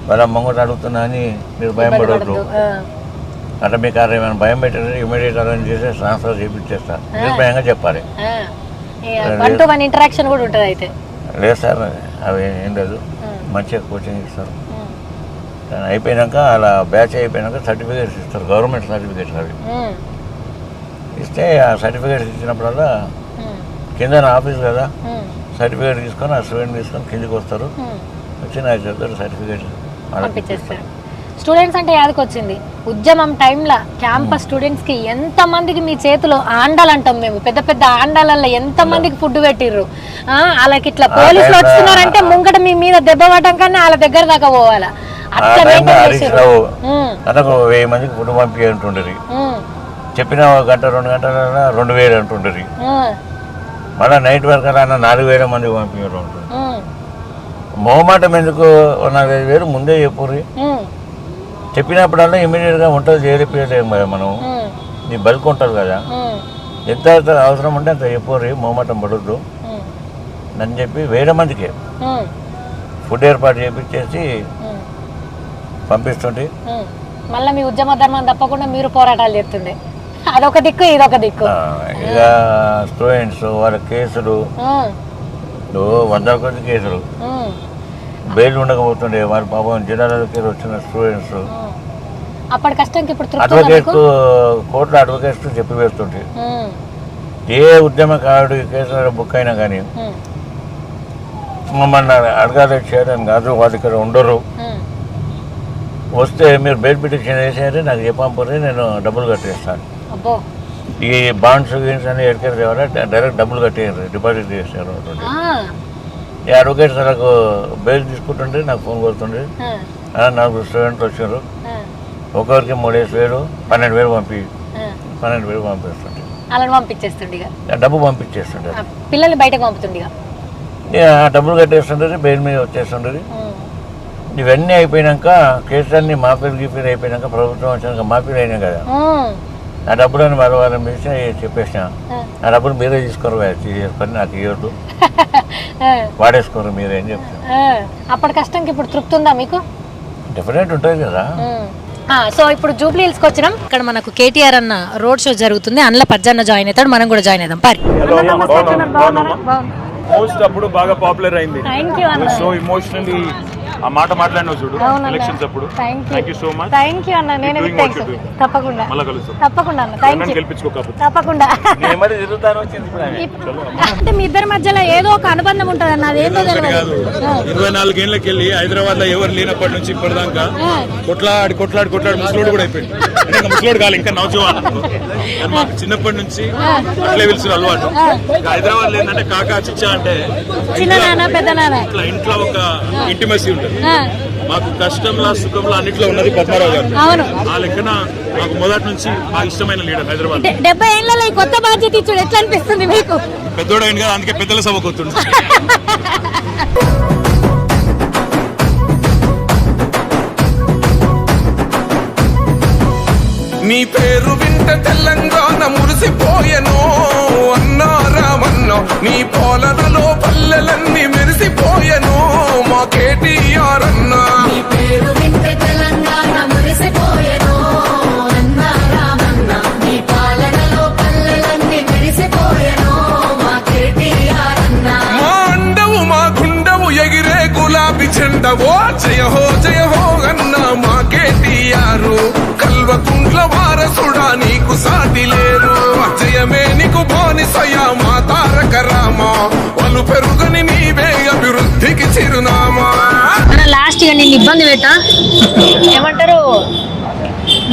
వాళ్ళ ముంగట అడుగుతున్నా అని మీరు భయం పడవద్దు. అట్లా మీకు ఏమైనా భయం పెట్టారు ఇమీడియట్ అరేంజ్ చేసి ట్రాన్స్ఫర్ చేయించేస్తా, నిర్భయంగా చెప్పాలి. ఇంటరాక్షన్ కూడా ఉంటుంది అయితే? లేదు సార్, అవి ఏం లేదు, మంచిగా కోచింగ్ ఇస్తారు. అయిపోయినాక అలా బ్యాచ్ అయిపోయినాక సర్టిఫికేట్స్ ఇస్తారు, గవర్నమెంట్ సర్టిఫికేట్స్ అవి ఇస్తే ఆ సర్టిఫికేట్స్ ఇచ్చినప్పుడల్లా కింద ఆఫీస్ కదా, సర్టిఫికేట్ తీసుకొని ఆ స్టూడెంట్ తీసుకొని కిందికి వస్తారు, వచ్చి నాకు చెప్తారు సర్టిఫికేట్ పంపించేస్తారు. స్టూడెంట్స్ అంటే యాదకి వచ్చింది, ఉద్యమం టైంలో క్యాంపస్ స్టూడెంట్స్కి ఎంతమందికి మీ చేతిలో ఆండాలు అంటాం మేము, పెద్ద పెద్ద ఆండాలలో ఎంతమందికి ఫుడ్ పెట్టిర్రు. వాళ్ళకి ఇట్లా పోలీసులు వస్తున్నారంటే ముంగట మీ మీద దెబ్బ పడటం కానీ వాళ్ళ దగ్గర దాకా పోవాలా, అట్లా మనకు 1000 మందికి ఫుడ్ పంపి అంటుండేది, చెప్పిన 1 గంట 2 గంటల 2,000 అంటుండేది, మళ్ళీ నైట్ వరకు అలా 4,000 మందికి పంపించారు ఉంటుంది. మొహమాటం ఎందుకు, 4,000 ముందే చెప్పుర్రి, చెప్పినప్పుడల్లా ఇమీడియట్గా వంటలు చేయలేం కదా మనం, నీ బల్క్ ఉంటుంది కదా, ఎంత అవసరం ఉంటే అంత చెప్పుర్రి, మొహమాటం పడొద్దు అని చెప్పి 1000 మందికి ఫుడ్ ఏర్పాటు చేపించేసి పంపిస్తుంటే మళ్ళీ మీ ఉద్యమ ధర్మం తప్పకుండా మీరు పోరాటాలు చేస్తుండే, అదొక దిక్కు ఇదొక దిక్కు. ఇక స్టూడెంట్స్ వాళ్ళ కేసులు 100 కొద్ది కేసులు బెయిల్ ఉండకపోతుండే, వారి పాపం జిల్లాలకి వచ్చిన స్టూడెంట్స్ అప్పటి కష్టంకి ఇప్పుడు అడ్వకేట్స్ కోర్టులో అడ్వకేట్స్ చెప్పి వేస్తుంటే, ఏ ఉద్యమకారుడు కేసులో బుక్ అయినా కానీ మమ్మల్ని అడగాలి చేయడానికి కాదు, వాళ్ళు ఇక్కడ ఉండరు, వస్తే మీరు బెయిల్ పిటిషన్ వేసారే నాకు చెప్పంపరి, నేను డబ్బులు కట్టేస్తాను. ఈ బాండ్స్ గీన్స్ అని ఎక్కడికి తేవాలా, డైరెక్ట్ డబ్బులు కట్టేయారు, డిపాజిట్ చేశారు. ఈ అడ్వకేట్స్ నాకు బెయిల్ తీసుకుంటుంటే నాకు ఫోన్ కొడుతుండే, 4 స్టూడెంట్స్ వచ్చారు, ఒకరికి 3,000 12,000 12,000 పంపిస్తుంటే డబ్బు పంపించేస్తుండే, పిల్లల్ని బయటకు పంపుతుండే, డబ్బులు కట్టేస్తుండే, బెయిల్ మీద వచ్చేస్తుండేది. ఇవన్నీ అయిపోయినాక కేసులన్నీ మాఫీలు గీఫీలు అయిపోయినాక ప్రభుత్వం వచ్చినాక మాఫీలు అయినాయి కదా, ఆ డబ్బులని వాళ్ళని పిలిచి చెప్పేసిన, ఆ డబ్బులు మీరే తీసుకోరు, చేసుకొని నాకు ఇవ్వద్దు, వాడేసుకోరు మీరే అని చెప్తాను. అప్పటి కష్టంకి ఇప్పుడు తృప్తి ఉందా మీకు? డెఫినెట్ ఉంటుంది కదా. సో ఇప్పుడు జూబ్లీ హిల్స్కి వచ్చినాం, ఇక్కడ మనకు కేటీఆర్ అన్న రోడ్ షో జరుగుతుంది, అందులో పజ్జన్న జాయిన్ అవుతాడు, మనం కూడా జాయిన్ అవుదాం. పరి పోస్ట్ అప్పుడు బాగా పాపులర్ అయింది, సో ఇమోషనల్లీ ఆ మాట మాట్లాడినావు చూడు ఎలక్షన్స్ అప్పుడు. Thank you so much. Thank you అన్న, నేను తప్పకుండా మళ్ళీ కలుస్తాం, తప్పకుండా అన్న, థ్యాంక్ యూ, గెలిపించుకోకపోతే తప్పకుండా. అంటే మీ ఇద్దరి మధ్యలో ఏదో ఒక అనుబంధం ఉంటుంది అన్న, అదేంటో తెలియదు. 24 ఏళ్ళకి వెళ్ళి హైదరాబాద్ లో ఎవరు లేనప్పటి నుంచి ఇప్పటిదాకా కొట్లాడి ముసలోడు కూడా అయిపోయింది. అంటే ముసలోడు కాదు, ఇంకా నవజవాన్. మాకు చిన్నప్పటి నుంచి అట్లే పిలుచుడు అలవాటు. హైదరాబాద్ ఏంటంటే కాకా చిచ్చా అంటే చిన్న నాన్న పెద్ద నాన్న, ఇంట్లో ఒక ఇంటిమసీ ఉంటుంది. మాకు కష్టంలో సుఖంలో అన్నిట్లో ఉన్నది పద్మారావు గారు. ఆ లెక్కన మాకు మొదటి నుంచి మాకు ఇష్టమైన లీడర్ హైదరాబాద్. 70 ఏళ్ళలో ఈ కొత్త బాధ్యత ఇచ్చుడు ఎట్లా అనిపిస్తుంది మీకు? పెద్దోడు అయింది కదా, అందుకే పెద్దల సభకు వస్తుంది. నీ పేరు వింట తెలంగాణ మురిసిపోయెను అన్నా రామన్నో, నీ పాలనలో పల్లెలన్నీ మెరిసిపోయెను మా కేటీఆర్ అన్నా. నీ పేరు వింట తెలంగాణ మురిసిపోయెను అన్నా రామన్న, నీ పాలనలో పల్లెలన్నీ మెరిసిపోయెను మా కేటీఆర్ అన్నా. మా అండవు మా గుండవు ఎగిరే ఓ జయ హో అన్న మా కేటీఆర్ కల్వకుంట్ల వారసుడా నీకు సాటి లేరు జయమే నీకు బోనిసయ్యా మా తారక రామ వాళ్ళు పెరుగుని నీవే అభివృద్ధికి చిరునామా. లాస్ట్ గా నేను ఇబ్బంది పెట్టా ఏమంటారు,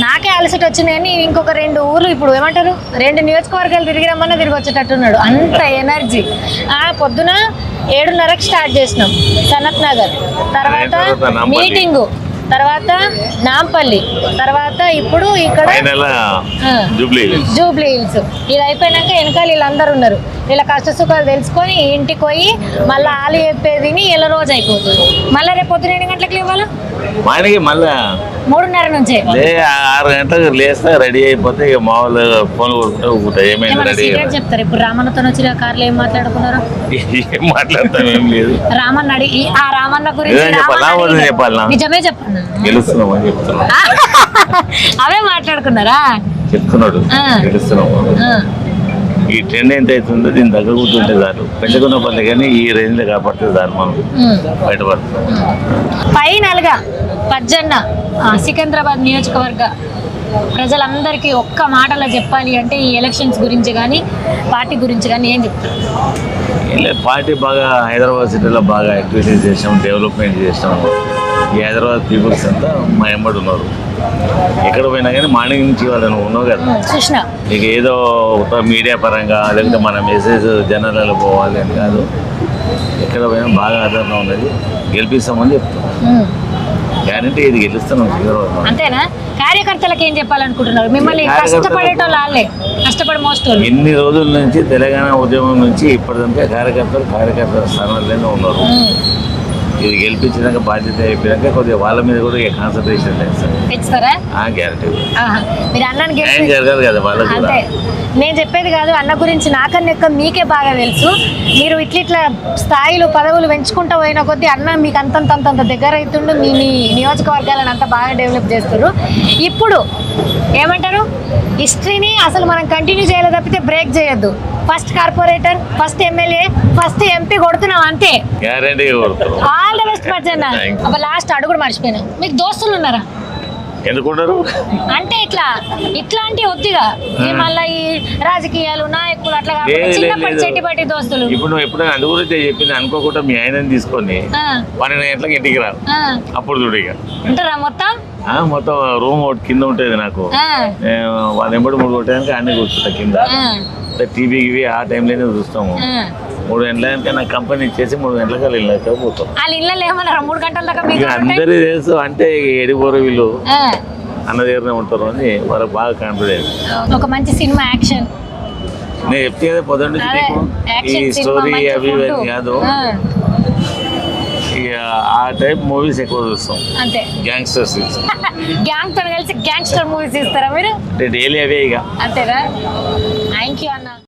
నాకే అలసట వచ్చినాయని ఇంకొక 2 ఊర్లు ఇప్పుడు ఏమంటారు 2 నియోజకవర్గాలు తిరిగి రమ్మన్నా తిరిగి వచ్చేటట్టున్నాడు, అంత ఎనర్జీ. పొద్దున 7:30కి స్టార్ట్ చేసినాం సనత్ నగర్, తర్వాత మీటింగు, తర్వాత నాంపల్లి, తర్వాత ఇప్పుడు ఇక్కడ జూబ్లీ హిల్స్. ఇది అయిపోయినాక వెనకాల వీళ్ళందరూ ఉన్నారు, వీళ్ళ కష్ట సుఖాలు తెలుసుకొని ఇంటికి పోయి మళ్ళీ ఆలు చెప్పేది ఇలా రోజు అయిపోతుంది. మళ్ళీ రేపు పొద్దున 8 గంటలకు ఇవ్వాలి, మనకి మళ్ళా 3:30 నుంచే 6 గంటలకు లేస్తా రెడీ అయిపోతే ఇక మామూలు ఫోన్ కొడుకుంటా ఏమైంది రెడీ చెప్తారు. ఇప్పుడు రామన్నతో వచ్చిన కార్లు ఏం మాట్లాడుకున్నారు, ఏం మాట్లాడతాం ఏం లేదు. రామన్న అడిగి ఆ రామన్న గురించి చెప్పాలా నిజమే చెప్పండి గెలుస్తున్నాం అని చెప్తున్నాం. అవే మాట్లాడుకున్నారా? చెప్తున్నాడు గెలుస్తున్నాము. ఈ ట్రెండ్ ఎంత అవుతుందో దీని దగ్గర కూర్చుంటే చాలు, పెంచుకున్న పల్లె కానీ ఈ రేంజ్ లో కాపాడితే చాలు మనం బయటపడుతున్నాం. ఫైనల్గా పజ్జన్న సికింద్రాబాద్ నియోజకవర్గ ప్రజలందరికీ ఒక్క మాటలో చెప్పాలి అంటే ఈ ఎలక్షన్స్ గురించి కానీ పార్టీ గురించి కానీ ఏం చెప్తారు? పార్టీ బాగా హైదరాబాద్ సిటీలో బాగా యాక్టివిటీస్ చేసాం, డెవలప్మెంట్ చేసాం. ఈ హైదరాబాద్ పీపుల్స్ అంతా మా ఎంబడి ఉన్నారు. ఎక్కడ పోయినా కానీ మార్నింగ్ నుంచి వాళ్ళని ఉన్నావు కదా, ఇక ఏదో ఒక మీడియా పరంగా లేకపోతే మన మెసేజ్ జనాలలో పోవాలి అని కాదు, ఎక్కడ పోయినా బాగా ఆదరణ ఉన్నది. గెలిపిస్తామని చెప్తున్నాం, గ్యారంటీ ఇది గెలుస్తున్నాం. అంతేనా? కార్యకర్తలకు ఏం చెప్పాలనుకుంటున్నారు? మిమ్మల్ని కష్టపడేటోళ్ళే, కష్టపడి మోస్తారు. ఎన్ని రోజుల నుంచి తెలంగాణ ఉద్యమం నుంచి ఇప్పటిదాకా కార్యకర్తల స్థానాల్లోనే ఉన్నారు. ఇది గెలిపించినాక బాధ్యత అయిపోయాక కొద్దిగా వాళ్ళ మీద కూడా కాన్సన్ట్రేషన్ పెంచుతారా? గ్యారంటీ మీరు అన్నాను జరగదు కదా వాళ్ళకి. అంతే, నేను చెప్పేది కాదు, అన్న గురించి నాకన్నా ఎక్కువ మీకే బాగా తెలుసు. మీరు ఇట్లా స్థాయిలు పదవులు పెంచుకుంటూ పోయిన కొద్దీ అన్న మీకు అంతంత దగ్గర అవుతుండు, మీ నియోజకవర్గాలను అంత బాగా డెవలప్ చేస్తారు. ఇప్పుడు ఏమంటారు, హిస్టరీని అసలు మనం కంటిన్యూ చేయాలి తప్పితే బ్రేక్ చేయొద్దు. First corporator, first MLA, first MP కొడుతున్నాం అంతే. All the best Pachanna. అప్పుడు లాస్ట్ అడుగుడు మర్చిపోయినా, మీకు దోస్తులు ఉన్నారా? ఎందుకుంటారు అంటే ఇట్లాంటి ఒత్తిగా మళ్ళీ ఈ రాజకీయాలు నాయకులు అట్లా చిన్నప్పటి చెట్టిపట్టి దోస్తులు. ఇప్పుడు నువ్వు ఎప్పుడైనా అందు గురించి చెప్పింది అనుకోకుండా మీ ఆయన తీసుకొని 12 గంటలకు ఇంటికి రా, అప్పుడు చూడు ఇక ఉంటారా మొత్తం రూమ్ ఒకటి కింద ఉంటుంది నాకు, వాళ్ళ ఎంబడి 3 కొట్టడానికి అన్నీ కూర్చుంటా కింద. టీవీకి ఆ టైంలోనే చూస్తాము. 3 గంటల నాకు కంపెనీ ఇచ్చేసి 3 గంటలకు వాళ్ళు ఇళ్ళకి పోతాం. ఏమన్నారా 3 గంటల దాకా? అందరూ తెలుసు, అంటే ఎడిపోరు వీళ్ళు అన్న దగ్గరనే ఉంటారు అని వాళ్ళకి బాగా కాన్ఫిడెన్స్. ఒక మంచి సినిమా యాక్షన్ నేను చెప్తే కదా పొద్దున్న ఈ స్టోరీ అవి ఇవన్నీ కాదు, ఆ టైప్ మూవీస్ ఎక్కువ చూస్తాం. అంతే, గ్యాంగ్స్టర్స్ గ్యాంగ్ తో కలిసి గ్యాంగ్స్టర్ మూవీస్ ఇస్తారా మీరు? డైలీ అవే ఇక. అంతేనా? థ్యాంక్ యూ అన్న.